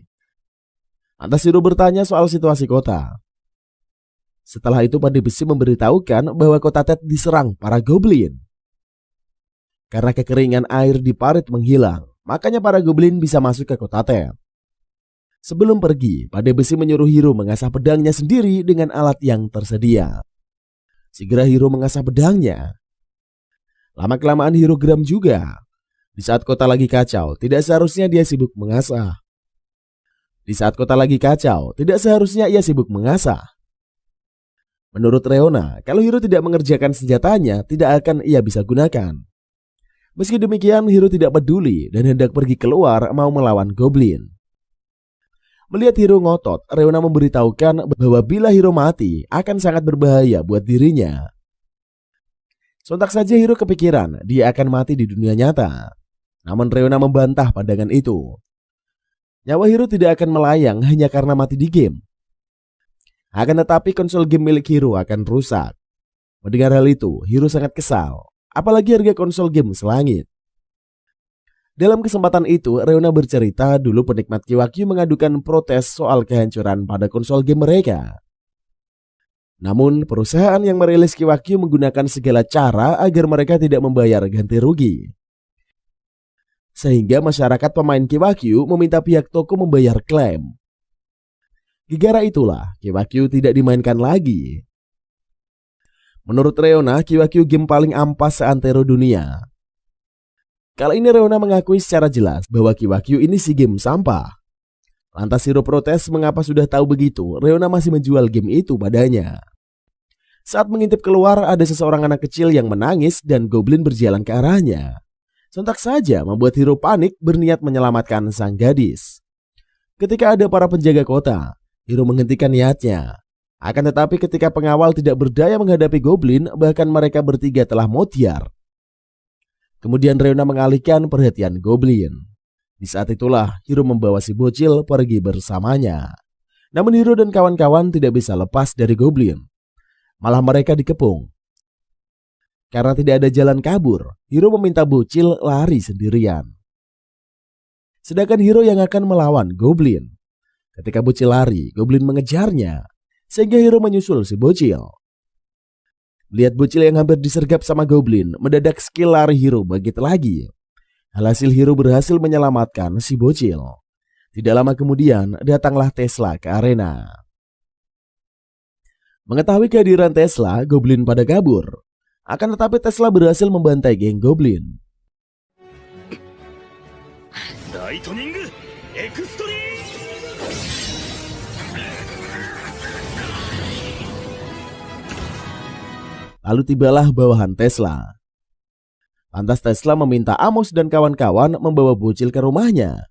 [SPEAKER 1] Lantas Hiro bertanya soal situasi kota. Setelah itu pandai besi memberitahukan bahwa kota Tet diserang para goblin. Karena kekeringan air di parit menghilang, makanya para goblin bisa masuk ke kota Tet. Sebelum pergi, pandai besi menyuruh Hiro mengasah pedangnya sendiri dengan alat yang tersedia. Segera Hiro mengasah pedangnya. Lama-kelamaan Hiro geram juga. Di saat kota lagi kacau, tidak seharusnya dia sibuk mengasah. Menurut Reona, kalau Hiro tidak mengerjakan senjatanya, tidak akan ia bisa gunakan. Meski demikian, Hiro tidak peduli dan hendak pergi keluar mau melawan goblin. Melihat Hiro ngotot, Reona memberitahukan bahwa bila Hiro mati akan sangat berbahaya buat dirinya. Sontak saja Hiro kepikiran dia akan mati di dunia nyata. Namun Reona membantah pandangan itu. Nyawa Hiro tidak akan melayang hanya karena mati di game. Akan tetapi konsol game milik Hiro akan rusak. Mendengar hal itu, Hiro sangat kesal. Apalagi harga konsol game selangit. Dalam kesempatan itu, Reona bercerita dulu penikmat Kiwakyu mengadukan protes soal kehancuran pada konsol game mereka. Namun, perusahaan yang merilis Kiwakyu menggunakan segala cara agar mereka tidak membayar ganti rugi. Sehingga masyarakat pemain Kiwakyu meminta pihak toko membayar klaim. Gara-gara itulah Kiwakyu tidak dimainkan lagi. Menurut Reona, Kiwakyu game paling ampas seantero dunia. Kali ini Reona mengakui secara jelas bahwa Kiwakyu ini si game sampah. Lantas Hiro protes mengapa sudah tahu begitu, Reona masih menjual game itu padanya. Saat mengintip keluar, ada seseorang anak kecil yang menangis dan goblin berjalan ke arahnya. Sontak saja membuat Hiro panik berniat menyelamatkan sang gadis. Ketika ada para penjaga kota, Hiro menghentikan niatnya. Akan tetapi ketika pengawal tidak berdaya menghadapi goblin, bahkan mereka bertiga telah mutiar. Kemudian Reona mengalihkan perhatian goblin. Di saat itulah Hiro membawa si bocil pergi bersamanya. Namun Hiro dan kawan-kawan tidak bisa lepas dari goblin. Malah mereka dikepung. Karena tidak ada jalan kabur, Hiro meminta bocil lari sendirian. Sedangkan Hiro yang akan melawan Goblin. Ketika bocil lari, Goblin mengejarnya, sehingga Hiro menyusul si bocil. Lihat bocil yang hampir disergap sama Goblin, mendadak skill lari Hiro bangkit lagi. Alhasil Hiro berhasil menyelamatkan si bocil. Tidak lama kemudian, datanglah Tesla ke arena. Mengetahui kehadiran Tesla, Goblin pada kabur. Akan tetapi Tesla berhasil membantai geng Goblin.
[SPEAKER 3] Lightning Extreme.
[SPEAKER 1] Lalu tibalah bawahan Tesla. Lantas Tesla meminta Amos dan kawan-kawan membawa bocil ke rumahnya.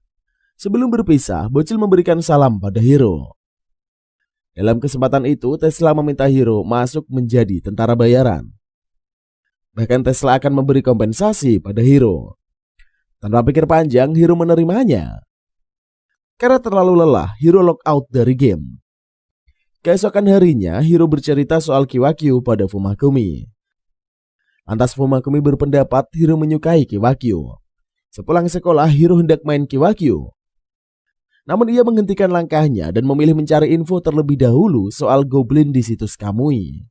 [SPEAKER 1] Sebelum berpisah, bocil memberikan salam pada Hiro. Dalam kesempatan itu, Tesla meminta Hiro masuk menjadi tentara bayaran. Bahkan Tesla akan memberi kompensasi pada Hiro. Tanpa pikir panjang, Hiro menerimanya. Karena terlalu lelah, Hiro lock out dari game. Keesokan harinya, Hiro bercerita soal Kiwakyu pada Fumakumi. Lantas Fumakumi berpendapat Hiro menyukai Kiwakyu. Sepulang sekolah, Hiro hendak main Kiwakyu. Namun ia menghentikan langkahnya dan memilih mencari info terlebih dahulu soal Goblin di situs Kamui.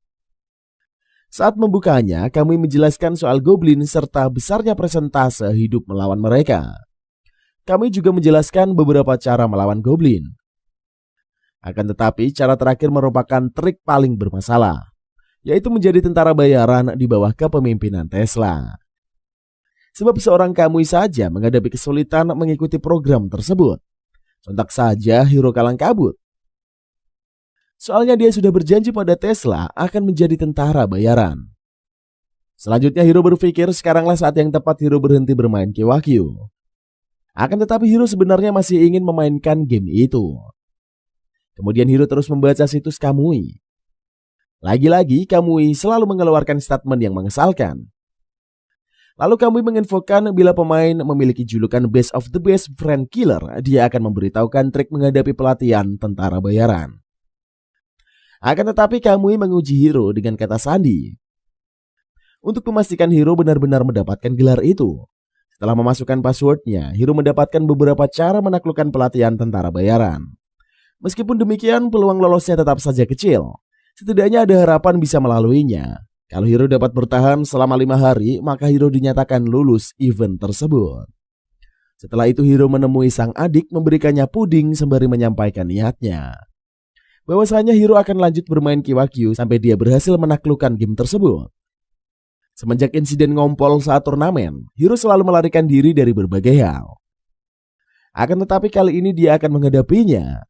[SPEAKER 1] Saat membukanya, Kamui menjelaskan soal Goblin serta besarnya persentase hidup melawan mereka. Kamui juga menjelaskan beberapa cara melawan Goblin. Akan tetapi, cara terakhir merupakan trik paling bermasalah, yaitu menjadi tentara bayaran di bawah kepemimpinan Tesla. Sebab seorang Kamui saja menghadapi kesulitan mengikuti program tersebut. Sontak saja Hiro kalang kabut. Soalnya dia sudah berjanji pada Tesla akan menjadi tentara bayaran. Selanjutnya Hiro berpikir sekaranglah saat yang tepat Hiro berhenti bermain Kiwakyu. Akan tetapi Hiro sebenarnya masih ingin memainkan game itu. Kemudian Hiro terus membaca situs Kamui. Lagi-lagi Kamui selalu mengeluarkan statement yang mengesalkan. Lalu Kamui menginfokan bila pemain memiliki julukan Best of the Best Friend Killer, dia akan memberitahukan trik menghadapi pelatihan tentara bayaran. Akan tetapi Kamui menguji Hiro dengan kata sandi. Untuk memastikan Hiro benar-benar mendapatkan gelar itu. Setelah memasukkan passwordnya, Hiro mendapatkan beberapa cara menaklukkan pelatihan tentara bayaran. Meskipun demikian, peluang lolosnya tetap saja kecil. Setidaknya ada harapan bisa melaluinya. Kalau Hiro dapat bertahan selama 5 hari, maka Hiro dinyatakan lulus event tersebut. Setelah itu Hiro menemui sang adik memberikannya puding sembari menyampaikan niatnya. Bahwasanya Hiro akan lanjut bermain Kiwakyu sampai dia berhasil menaklukkan game tersebut. Semenjak insiden ngompol saat turnamen, Hiro selalu melarikan diri dari berbagai hal. Akan tetapi kali ini dia akan menghadapinya.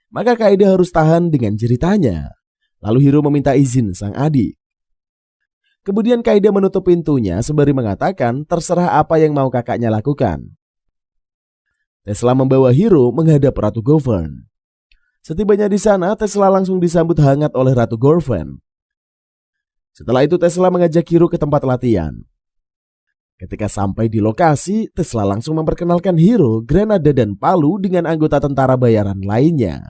[SPEAKER 1] Maka Kaede harus tahan dengan ceritanya. Lalu Hiro meminta izin sang adik. Kemudian Kaede menutup pintunya sembari mengatakan terserah apa yang mau kakaknya lakukan. Tesla membawa Hiro menghadap Ratu Govern. Setibanya di sana, Tesla langsung disambut hangat oleh Ratu Govern. Setelah itu Tesla mengajak Hiro ke tempat latihan. Ketika sampai di lokasi, Tesla langsung memperkenalkan Hiro, granada dan palu dengan anggota tentara bayaran lainnya.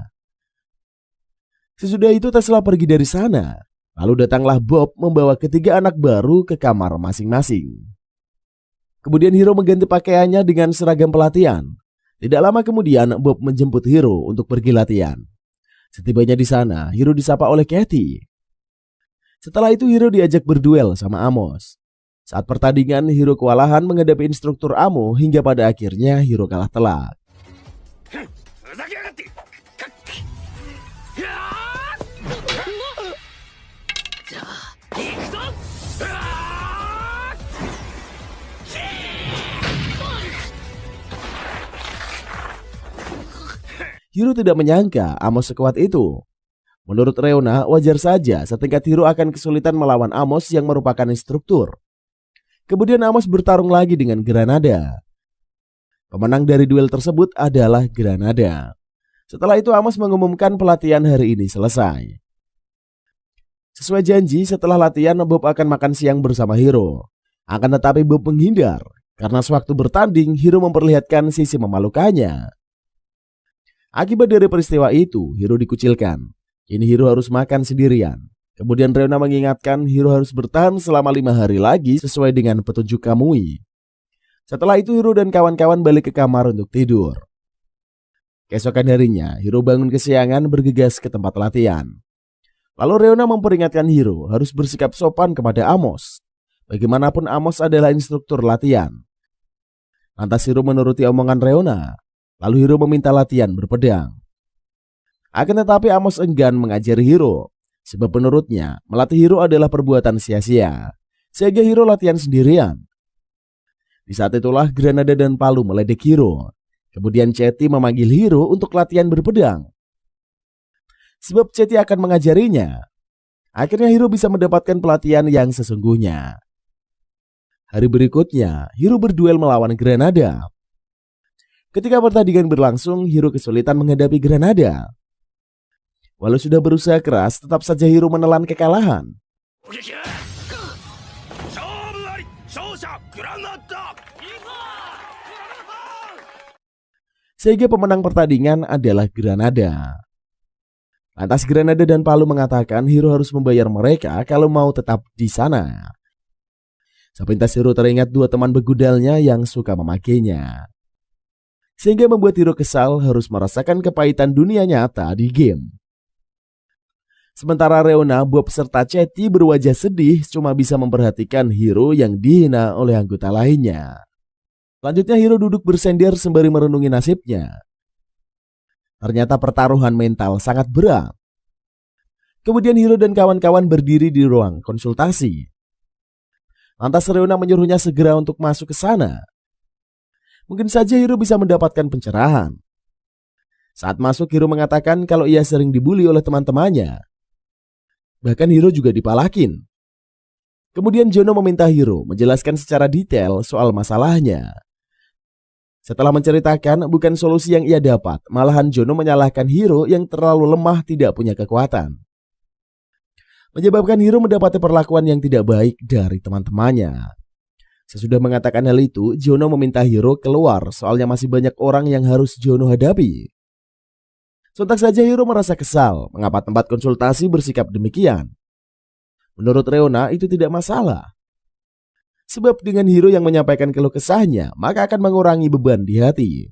[SPEAKER 1] Sesudah itu Tesla pergi dari sana. Lalu datanglah Bob membawa ketiga anak baru ke kamar masing-masing. Kemudian Hiro mengganti pakaiannya dengan seragam pelatihan. Tidak lama kemudian Bob menjemput Hiro untuk pergi latihan. Setibanya di sana, Hiro disapa oleh Katie. Setelah itu Hiro diajak berduel sama Amos. Saat pertandingan, Hiro kewalahan menghadapi instruktur Amo hingga pada akhirnya Hiro kalah telak. Hiro tidak menyangka Amos sekuat itu. Menurut Reona, wajar saja setingkat Hiro akan kesulitan melawan Amos yang merupakan instruktur. Kemudian Amos bertarung lagi dengan Granada. Pemenang dari duel tersebut adalah Granada. Setelah itu Amos mengumumkan pelatihan hari ini selesai. Sesuai janji, setelah latihan Bob akan makan siang bersama Hiro. Akan tetapi Bob menghindar karena sewaktu bertanding Hiro memperlihatkan sisi memalukannya. Akibat dari peristiwa itu, Hiro dikucilkan. Kini Hiro harus makan sendirian. Kemudian Reona mengingatkan Hiro harus bertahan selama 5 hari lagi sesuai dengan petunjuk Kamui. Setelah itu Hiro dan kawan-kawan balik ke kamar untuk tidur. Keesokan harinya, Hiro bangun kesiangan bergegas ke tempat latihan. Lalu Reona memperingatkan Hiro harus bersikap sopan kepada Amos. Bagaimanapun Amos adalah instruktur latihan. Lantas Hiro menuruti omongan Reona. Lalu Hiro meminta latihan berpedang. Akan tetapi Amos enggan mengajari Hiro. Sebab menurutnya melatih Hiro adalah perbuatan sia-sia. Sehingga Hiro latihan sendirian. Di saat itulah Granada dan palu meledek Hiro. Kemudian Chetty memanggil Hiro untuk latihan berpedang. Sebab Chetty akan mengajarinya. Akhirnya Hiro bisa mendapatkan pelatihan yang sesungguhnya. Hari berikutnya, Hiro berduel melawan Granada. Ketika pertandingan berlangsung, Hiro kesulitan menghadapi Granada. Walau sudah berusaha keras, tetap saja Hiro menelan kekalahan. Sehingga pemenang pertandingan adalah Granada. Lantas Granada dan Palu mengatakan Hiro harus membayar mereka kalau mau tetap di sana. Sepintas Hiro teringat 2 teman begudalnya yang suka memakainya. Sehingga membuat Hiro kesal harus merasakan kepahitan dunia nyata di game. Sementara Reona, buah peserta Chetty, berwajah sedih cuma bisa memperhatikan Hiro yang dihina oleh anggota lainnya. Selanjutnya Hiro duduk bersender sembari merenungi nasibnya. Ternyata pertaruhan mental sangat berat. Kemudian Hiro dan kawan-kawan berdiri di ruang konsultasi. Lantas Reona menyuruhnya segera untuk masuk ke sana. Mungkin saja Hiro bisa mendapatkan pencerahan. Saat masuk Hiro mengatakan kalau ia sering dibully oleh teman-temannya. Bahkan Hiro juga dipalakin. Kemudian Jono meminta Hiro menjelaskan secara detail soal masalahnya. Setelah menceritakan bukan solusi yang ia dapat, malahan Jono menyalahkan Hiro yang terlalu lemah tidak punya kekuatan. Menyebabkan Hiro mendapati perlakuan yang tidak baik dari teman-temannya. Sesudah mengatakan hal itu, Jono meminta Hiro keluar soalnya masih banyak orang yang harus Jono hadapi. Sontak saja Hiro merasa kesal mengapa tempat konsultasi bersikap demikian. Menurut Reona itu tidak masalah. Sebab dengan Hiro yang menyampaikan keluh kesahnya, maka akan mengurangi beban di hati.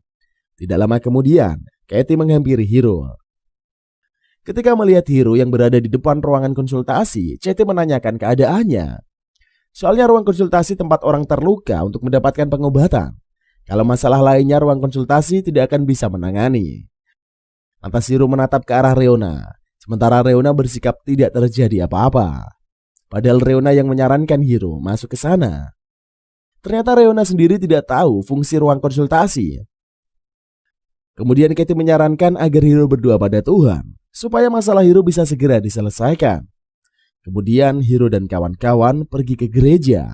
[SPEAKER 1] Tidak lama kemudian, Katie menghampiri Hiro. Ketika melihat Hiro yang berada di depan ruangan konsultasi, Katie menanyakan keadaannya. Soalnya ruang konsultasi tempat orang terluka untuk mendapatkan pengobatan. Kalau masalah lainnya ruang konsultasi tidak akan bisa menangani. Lantas Hiro menatap ke arah Reona. Sementara Reona bersikap tidak terjadi apa-apa. Padahal Reona yang menyarankan Hiro masuk ke sana. Ternyata Reona sendiri tidak tahu fungsi ruang konsultasi. Kemudian Katie menyarankan agar Hiro berdoa pada Tuhan supaya masalah Hiro bisa segera diselesaikan. Kemudian Hiro dan kawan-kawan pergi ke gereja.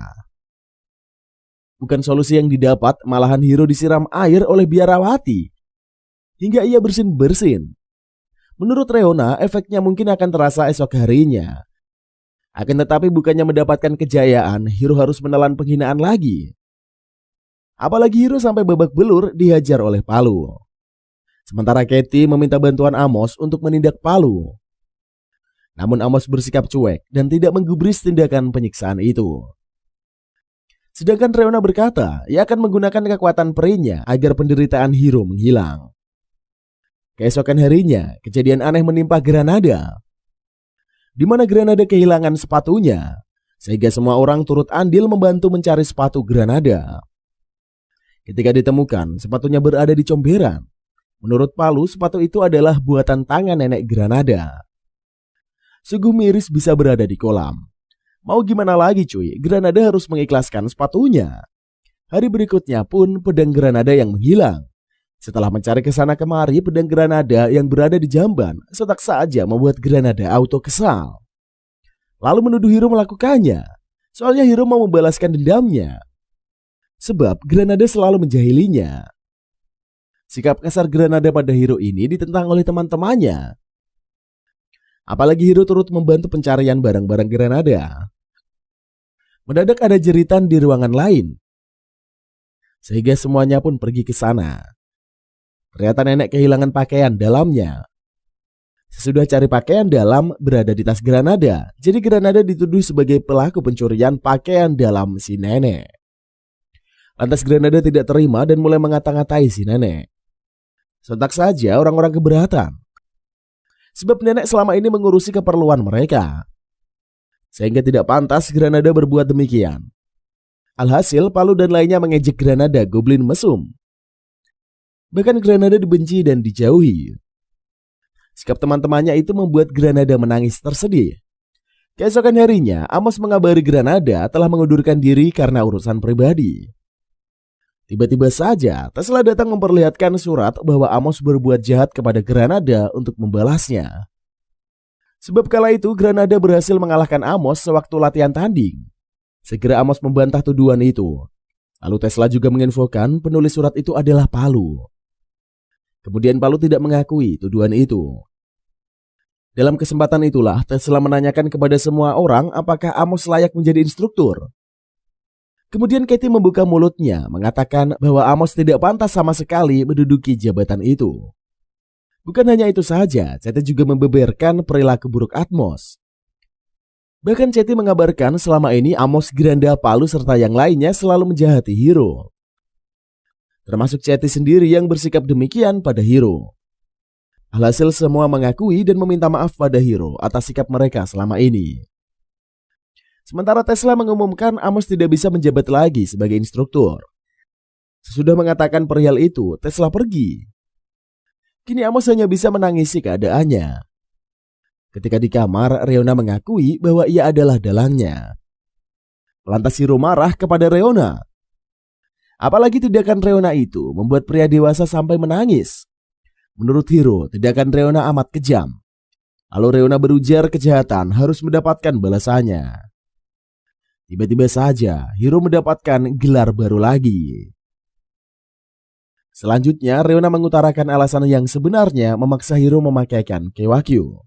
[SPEAKER 1] Bukan solusi yang didapat, malahan Hiro disiram air oleh biarawati hingga ia bersin-bersin. Menurut Reona, efeknya mungkin akan terasa esok harinya. Akan tetapi bukannya mendapatkan kejayaan, Hiro harus menelan penghinaan lagi. Apalagi Hiro sampai babak belur dihajar oleh Palu. Sementara Katie meminta bantuan Amos untuk menindak Palu. Namun Amos bersikap cuek dan tidak menggubris tindakan penyiksaan itu. Sedangkan Reona berkata, ia akan menggunakan kekuatan perinya agar penderitaan Hiro menghilang. Keesokan harinya, kejadian aneh menimpa Granada. Di mana Granada kehilangan sepatunya, sehingga semua orang turut andil membantu mencari sepatu Granada. Ketika ditemukan, sepatunya berada di comberan. Menurut Palu, sepatu itu adalah buatan tangan nenek Granada. Sungguh miris bisa berada di kolam. Mau gimana lagi cuy, Granada harus mengikhlaskan sepatunya. Hari berikutnya pun pedang Granada yang menghilang. Setelah mencari kesana kemari, pedang Granada yang berada di jamban sontak saja membuat Granada auto kesal. Lalu menuduh Hiro melakukannya. Soalnya Hiro mau membalaskan dendamnya. Sebab Granada selalu menjahilinya. Sikap kasar Granada pada Hiro ini ditentang oleh teman-temannya. Apalagi Hiro turut membantu pencarian barang-barang Granada. Mendadak ada jeritan di ruangan lain. Sehingga semuanya pun pergi ke sana. Ternyata nenek kehilangan pakaian dalamnya. Sesudah cari pakaian dalam berada di tas Granada, jadi Granada dituduh sebagai pelaku pencurian pakaian dalam si nenek. Lantas Granada tidak terima dan mulai mengata-ngatai si nenek. Sontak saja orang-orang keberatan, sebab nenek selama ini mengurusi keperluan mereka, sehingga tidak pantas Granada berbuat demikian. Alhasil Palu dan lainnya mengejek Granada goblin mesum. Bahkan Granada dibenci dan dijauhi. Sikap teman-temannya itu membuat Granada menangis tersedih. Keesokan harinya, Amos mengabari Granada telah mengundurkan diri karena urusan pribadi. Tiba-tiba saja, Tesla datang memperlihatkan surat bahwa Amos berbuat jahat kepada Granada untuk membalasnya. Sebab kala itu Granada berhasil mengalahkan Amos sewaktu latihan tanding. Segera Amos membantah tuduhan itu. Lalu Tesla juga menginfokan penulis surat itu adalah Palu. Kemudian Palu tidak mengakui tuduhan itu. Dalam kesempatan itulah Tesla menanyakan kepada semua orang apakah Amos layak menjadi instruktur. Kemudian Katie membuka mulutnya mengatakan bahwa Amos tidak pantas sama sekali menduduki jabatan itu. Bukan hanya itu saja, Katie juga membeberkan perilaku buruk Amos. Bahkan Katie mengabarkan selama ini Amos, Granda, Palu serta yang lainnya selalu menjahati Hiro. Termasuk Katie sendiri yang bersikap demikian pada Hiro. Alhasil semua mengakui dan meminta maaf pada Hiro atas sikap mereka selama ini. Sementara Tesla mengumumkan Amos tidak bisa menjabat lagi sebagai instruktur. Sesudah mengatakan perihal itu, Tesla pergi. Kini Amos hanya bisa menangisi keadaannya. Ketika di kamar, Reona mengakui bahwa ia adalah dalangnya. Lantas Hiro marah kepada Reona. Apalagi tindakan Reona itu membuat pria dewasa sampai menangis. Menurut Hiro, tindakan Reona amat kejam. Lalu Reona berujar kejahatan harus mendapatkan balasannya. Tiba-tiba saja Hiro mendapatkan gelar baru lagi. Selanjutnya Reona mengutarakan alasan yang sebenarnya memaksa Hiro memakaikan Keiwakyu.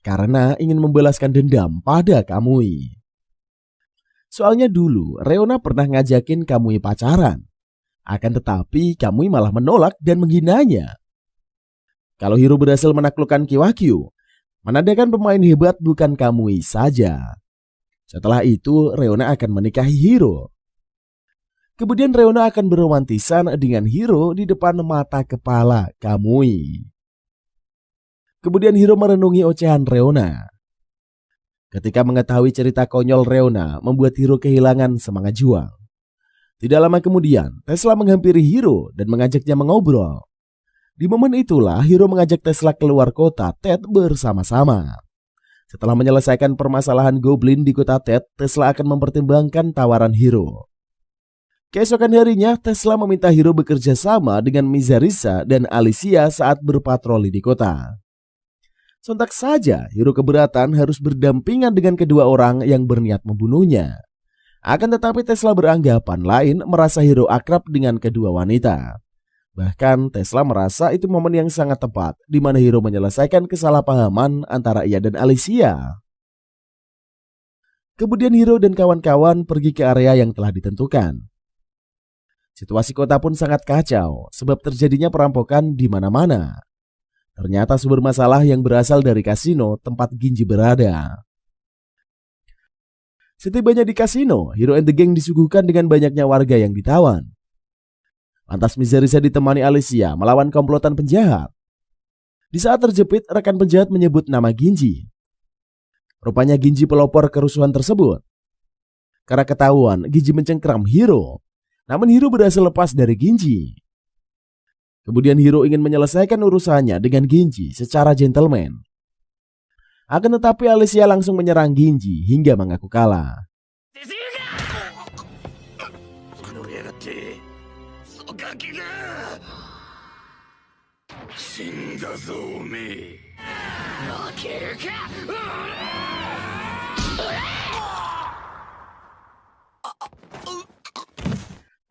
[SPEAKER 1] Karena ingin membalaskan dendam pada Kamui. Soalnya dulu Reona pernah ngajakin Kamui pacaran. Akan tetapi Kamui malah menolak dan menghinanya. Kalau Hiro berhasil menaklukkan Keiwakyu, menandakan pemain hebat bukan Kamui saja. Setelah itu Reona akan menikahi Hiro. Kemudian Reona akan berromantisan dengan Hiro di depan mata kepala Kamui. Kemudian Hiro merenungi ocehan Reona. Ketika mengetahui cerita konyol Reona membuat Hiro kehilangan semangat juang. Tidak lama kemudian Tesla menghampiri Hiro dan mengajaknya mengobrol. Di momen itulah Hiro mengajak Tesla keluar kota Tet bersama-sama. Setelah menyelesaikan permasalahan Goblin di kota Tet, Tesla akan mempertimbangkan tawaran Hiro. Keesokan harinya Tesla meminta Hiro bekerja sama dengan Mizarisa dan Alicia saat berpatroli di kota. Sontak saja Hiro keberatan harus berdampingan dengan kedua orang yang berniat membunuhnya. Akan tetapi Tesla beranggapan lain merasa Hiro akrab dengan kedua wanita. Bahkan Tesla merasa itu momen yang sangat tepat di mana Hiro menyelesaikan kesalahpahaman antara ia dan Alicia. Kemudian Hiro dan kawan-kawan pergi ke area yang telah ditentukan. Situasi kota pun sangat kacau sebab terjadinya perampokan di mana-mana. Ternyata sumber masalah yang berasal dari kasino tempat Ginji berada. Setibanya di kasino, Hiro and the Gang disuguhkan dengan banyaknya warga yang ditawan. Lantas Mizarisa ditemani Alicia melawan komplotan penjahat. Di saat terjepit, rekan penjahat menyebut nama Ginji. Rupanya Ginji pelopor kerusuhan tersebut. Karena ketahuan, Ginji mencengkram Hiro. Namun Hiro berhasil lepas dari Ginji. Kemudian Hiro ingin menyelesaikan urusannya dengan Ginji secara gentleman. Akan tetapi Alicia langsung menyerang Ginji hingga mengaku kalah.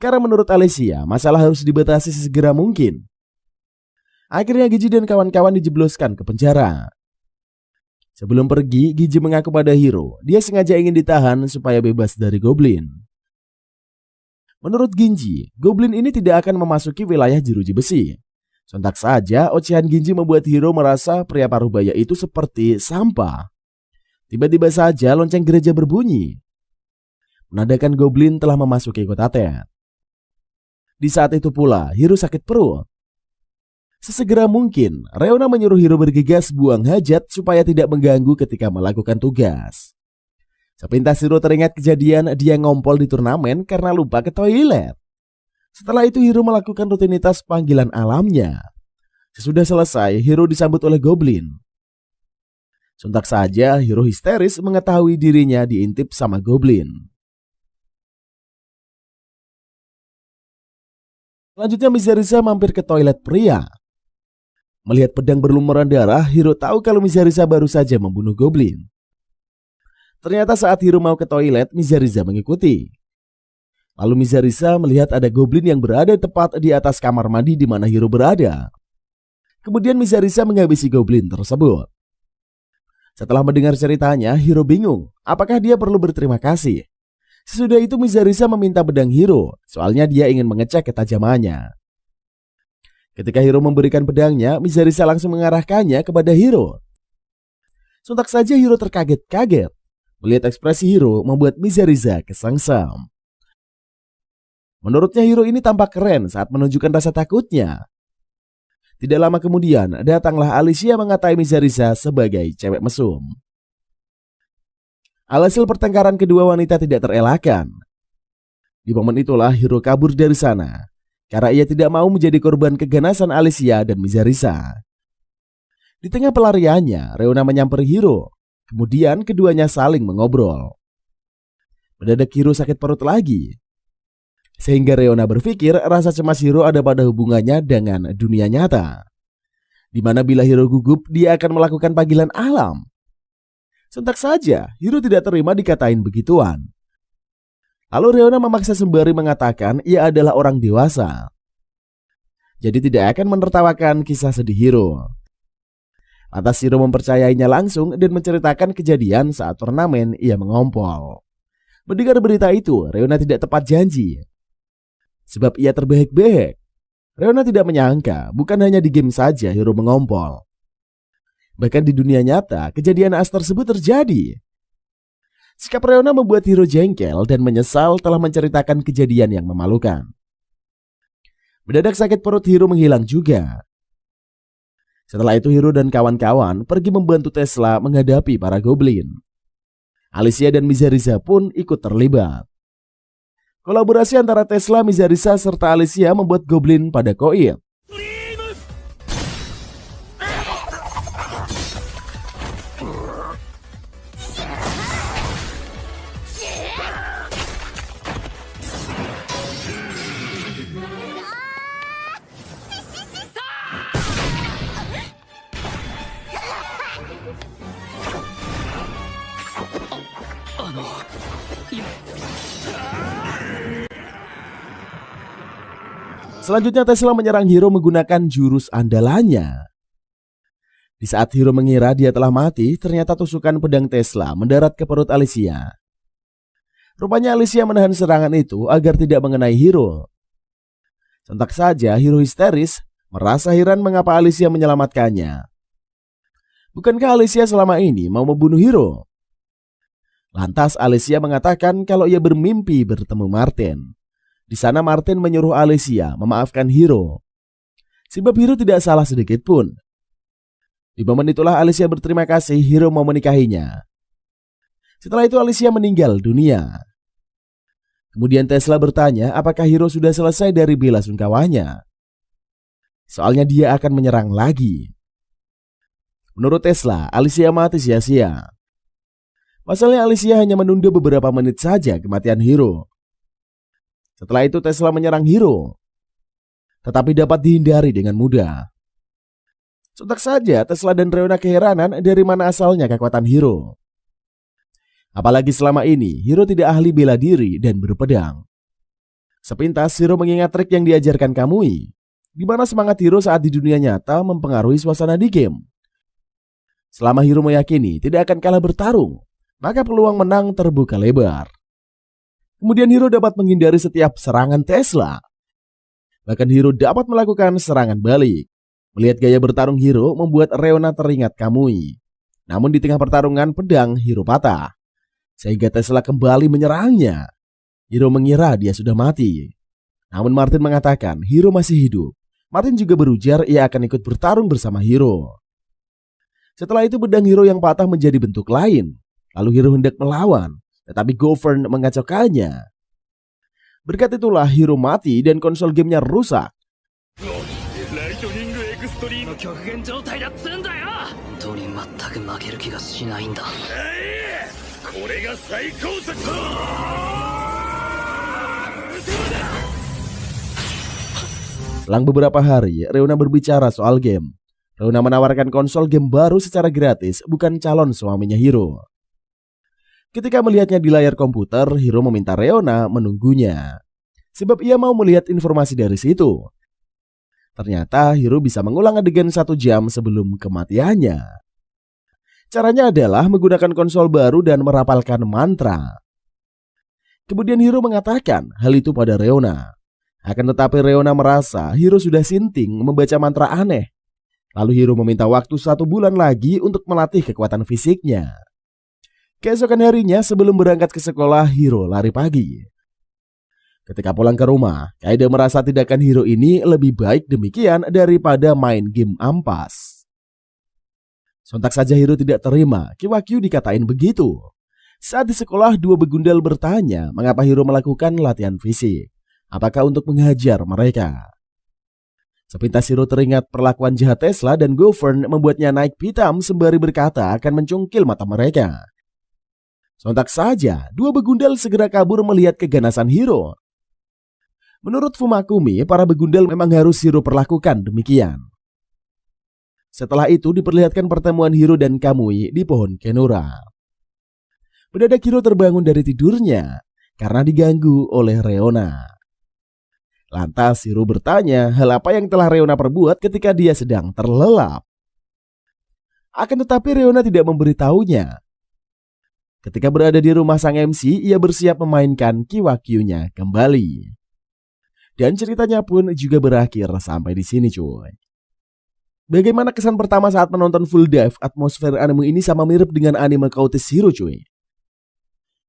[SPEAKER 1] Karena menurut Alicia, masalah harus dibatasi sesegera mungkin. Akhirnya Ginji dan kawan-kawan dijebloskan ke penjara. Sebelum pergi, Ginji mengaku pada Hiro, dia sengaja ingin ditahan supaya bebas dari Goblin. Menurut Ginji, Goblin ini tidak akan memasuki wilayah jeruji besi. Sontak saja ocehan Ginji membuat Hiro merasa pria parubaya itu seperti sampah. Tiba-tiba saja lonceng gereja berbunyi, menandakan goblin telah memasuki kota Tet. Di saat itu pula Hiro sakit perut. Sesegera mungkin Reona menyuruh Hiro bergegas buang hajat supaya tidak mengganggu ketika melakukan tugas. Sepintas Hiro teringat kejadian dia ngompol di turnamen karena lupa ke toilet. Setelah itu Hiro melakukan rutinitas panggilan alamnya. Sesudah selesai, Hiro disambut oleh goblin. Sontak saja Hiro histeris mengetahui dirinya diintip sama goblin. Selanjutnya Mizariza mampir ke toilet pria. Melihat pedang berlumuran darah, Hiro tahu kalau Mizariza baru saja membunuh goblin. Ternyata saat Hiro mau ke toilet, Mizariza mengikuti. Lalu Mizariza melihat ada goblin yang berada tepat di atas kamar mandi di mana Hiro berada. Kemudian Mizariza menghabisi goblin tersebut. Setelah mendengar ceritanya, Hiro bingung apakah dia perlu berterima kasih. Sesudah itu Mizariza meminta pedang Hiro, soalnya dia ingin mengecek ketajamannya. Ketika Hiro memberikan pedangnya, Mizariza langsung mengarahkannya kepada Hiro. Sontak saja Hiro terkaget-kaget. Melihat ekspresi Hiro membuat Mizariza kesengsem. Menurutnya Hiro ini tampak keren saat menunjukkan rasa takutnya. Tidak lama kemudian, datanglah Alicia mengatai Mizariza sebagai cewek mesum. Alhasil pertengkaran kedua wanita tidak terelakkan. Di momen itulah Hiro kabur dari sana, karena ia tidak mau menjadi korban keganasan Alicia dan Mizariza. Di tengah pelariannya, Reona menyamperi Hiro. Kemudian keduanya saling mengobrol. Mendadak Hiro sakit perut lagi. Sehingga Reona berpikir rasa cemas Hiro ada pada hubungannya dengan dunia nyata. Di mana bila Hiro gugup, dia akan melakukan panggilan alam. Sontak saja, Hiro tidak terima dikatain begituan. Lalu Reona memaksa sembari mengatakan ia adalah orang dewasa. Jadi tidak akan menertawakan kisah sedih Hiro. Lantas Hiro mempercayainya langsung dan menceritakan kejadian saat turnamen ia mengompol. Mendengar berita itu, Reona tidak tepat janji. Sebab ia terbehek-behek. Reona tidak menyangka bukan hanya di game saja Hiro mengompol. Bahkan di dunia nyata, kejadian naas tersebut terjadi. Sikap Reona membuat Hiro jengkel dan menyesal telah menceritakan kejadian yang memalukan. Mendadak sakit perut Hiro menghilang juga. Setelah itu Hiro dan kawan-kawan pergi membantu Tesla menghadapi para goblin. Alicia dan Mizariza pun ikut terlibat. Kolaborasi antara Tesla, Mizariza, serta Alicia membuat goblin pada koit. Selanjutnya Tesla menyerang Hiro menggunakan jurus andalannya. Di saat Hiro mengira dia telah mati, ternyata tusukan pedang Tesla mendarat ke perut Alicia. Rupanya Alicia menahan serangan itu agar tidak mengenai Hiro. Sontak saja Hiro histeris, merasa heran mengapa Alicia menyelamatkannya. Bukankah Alicia selama ini mau membunuh Hiro? Lantas Alicia mengatakan kalau ia bermimpi bertemu Martin. Di sana Martin menyuruh Alicia memaafkan Hiro. Sebab Hiro tidak salah sedikit pun. Di momen itulah Alicia berterima kasih Hiro mau menikahinya. Setelah itu Alicia meninggal dunia. Kemudian Tesla bertanya apakah Hiro sudah selesai dari bela sungkawanya. Soalnya dia akan menyerang lagi. Menurut Tesla, Alicia mati sia-sia. Pasalnya Alicia hanya menunda beberapa menit saja kematian Hiro. Setelah itu Tesla menyerang Hiro, tetapi dapat dihindari dengan mudah. Sontak saja Tesla dan Reona keheranan dari mana asalnya kekuatan Hiro. Apalagi selama ini Hiro tidak ahli bela diri dan berpedang. Sepintas Hiro mengingat trik yang diajarkan Kamui, di mana semangat Hiro saat di dunia nyata mempengaruhi suasana di game. Selama Hiro meyakini tidak akan kalah bertarung, maka peluang menang terbuka lebar. Kemudian Hiro dapat menghindari setiap serangan Tesla. Bahkan Hiro dapat melakukan serangan balik. Melihat gaya bertarung Hiro membuat Reona teringat Kamui. Namun di tengah pertarungan pedang Hiro patah, sehingga Tesla kembali menyerangnya. Hiro mengira dia sudah mati. Namun Martin mengatakan Hiro masih hidup. Martin juga berujar ia akan ikut bertarung bersama Hiro. Setelah itu pedang Hiro yang patah menjadi bentuk lain. Lalu Hiro hendak melawan, tetapi Govern mengacaukannya. Berkat itulah Hiro mati dan konsol gamenya rusak.
[SPEAKER 3] ライトニングエクストリーム
[SPEAKER 2] 極限状態だっつうんだよ。本当に全く負ける気がしないんだ。
[SPEAKER 3] これが最高速だ。
[SPEAKER 1] Selang beberapa hari, Reona berbicara soal game. Reona menawarkan konsol game baru secara gratis, bukan calon suaminya Hiro. Ketika melihatnya di layar komputer, Hiro meminta Reona menunggunya, sebab ia mau melihat informasi dari situ. Ternyata Hiro bisa mengulang adegan 1 jam sebelum kematiannya. Caranya adalah menggunakan konsol baru dan merapalkan mantra. Kemudian Hiro mengatakan hal itu pada Reona. Akan tetapi Reona merasa Hiro sudah sinting membaca mantra aneh. Lalu Hiro meminta waktu 1 bulan lagi untuk melatih kekuatan fisiknya. Keesokan harinya sebelum berangkat ke sekolah, Hiro lari pagi. Ketika pulang ke rumah, Kaede merasa tindakan Hiro ini lebih baik demikian daripada main game ampas. Sontak saja Hiro tidak terima, Kiwakyu dikatain begitu. Saat di sekolah, 2 begundal bertanya mengapa Hiro melakukan latihan fisik. Apakah untuk menghajar mereka? Sepintas Hiro teringat perlakuan jahat Tesla dan Govern membuatnya naik pitam sembari berkata akan mencungkil mata mereka. Sontak saja, 2 begundal segera kabur melihat keganasan Hiro. Menurut Fumakumi, para begundal memang harus Hiro perlakukan demikian. Setelah itu diperlihatkan pertemuan Hiro dan Kamui di pohon Kenura. Mendadak Hiro terbangun dari tidurnya karena diganggu oleh Reona. Lantas Hiro bertanya hal apa yang telah Reona perbuat ketika dia sedang terlelap. Akan tetapi Reona tidak memberitahunya. Ketika berada di rumah sang MC, ia bersiap memainkan Kiwakyu-nya kembali. Dan ceritanya pun juga berakhir sampai di sini cuy. Bagaimana kesan pertama saat menonton Full Dive? Atmosfer anime ini sama mirip dengan anime Coatis Hero cuy.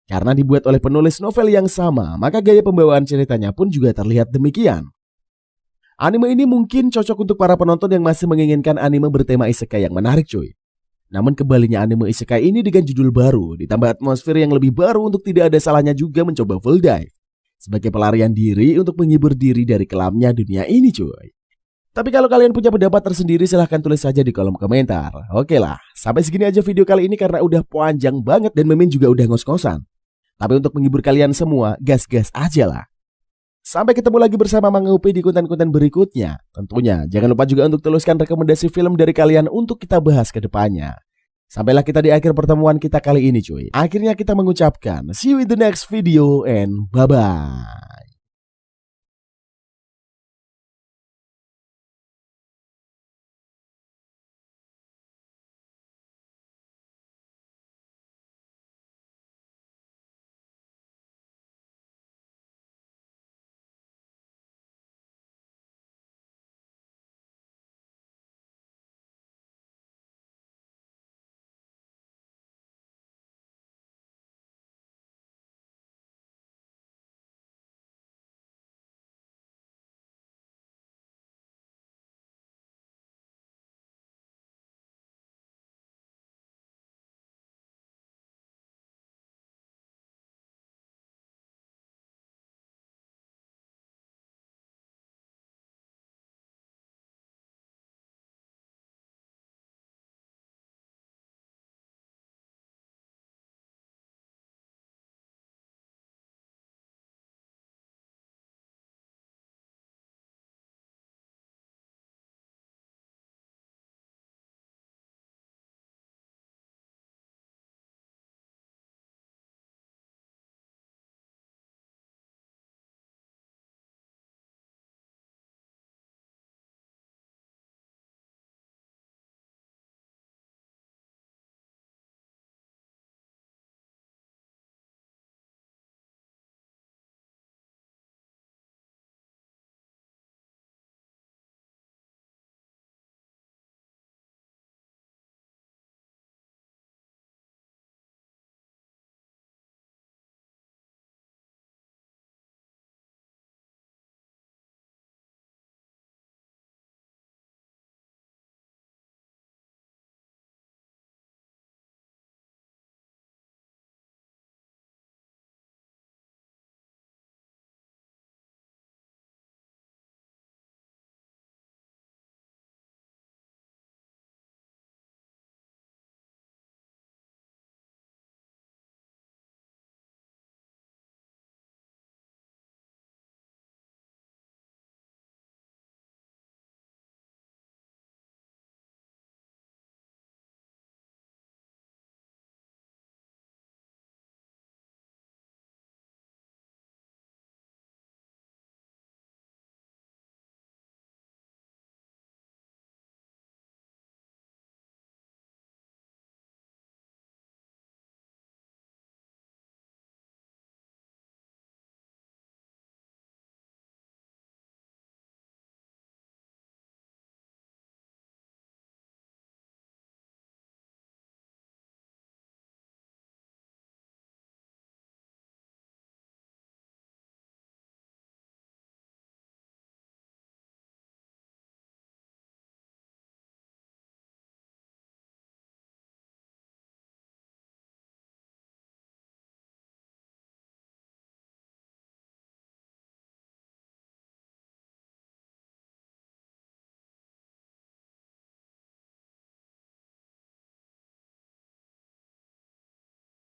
[SPEAKER 1] Karena dibuat oleh penulis novel yang sama, maka gaya pembawaan ceritanya pun juga terlihat demikian. Anime ini mungkin cocok untuk para penonton yang masih menginginkan anime bertema isekai yang menarik cuy. Namun kebalinya anime isekai ini dengan judul baru, ditambah atmosfer yang lebih baru untuk tidak ada salahnya juga mencoba Full Dive. Sebagai pelarian diri untuk menghibur diri dari kelamnya dunia ini cuy. Tapi kalau kalian punya pendapat tersendiri silahkan tulis saja di kolom komentar. Oke lah, sampai segini aja video kali ini karena udah panjang banget dan Mimin juga udah ngos-ngosan. Tapi untuk menghibur kalian semua, gas-gas aja lah. Sampai ketemu lagi bersama Mang Upi di konten-konten berikutnya. Tentunya jangan lupa juga untuk tuliskan rekomendasi film dari kalian untuk kita bahas ke depannya. Sampailah kita di akhir pertemuan kita kali ini cuy. Akhirnya kita mengucapkan see you in the next video and bye-bye.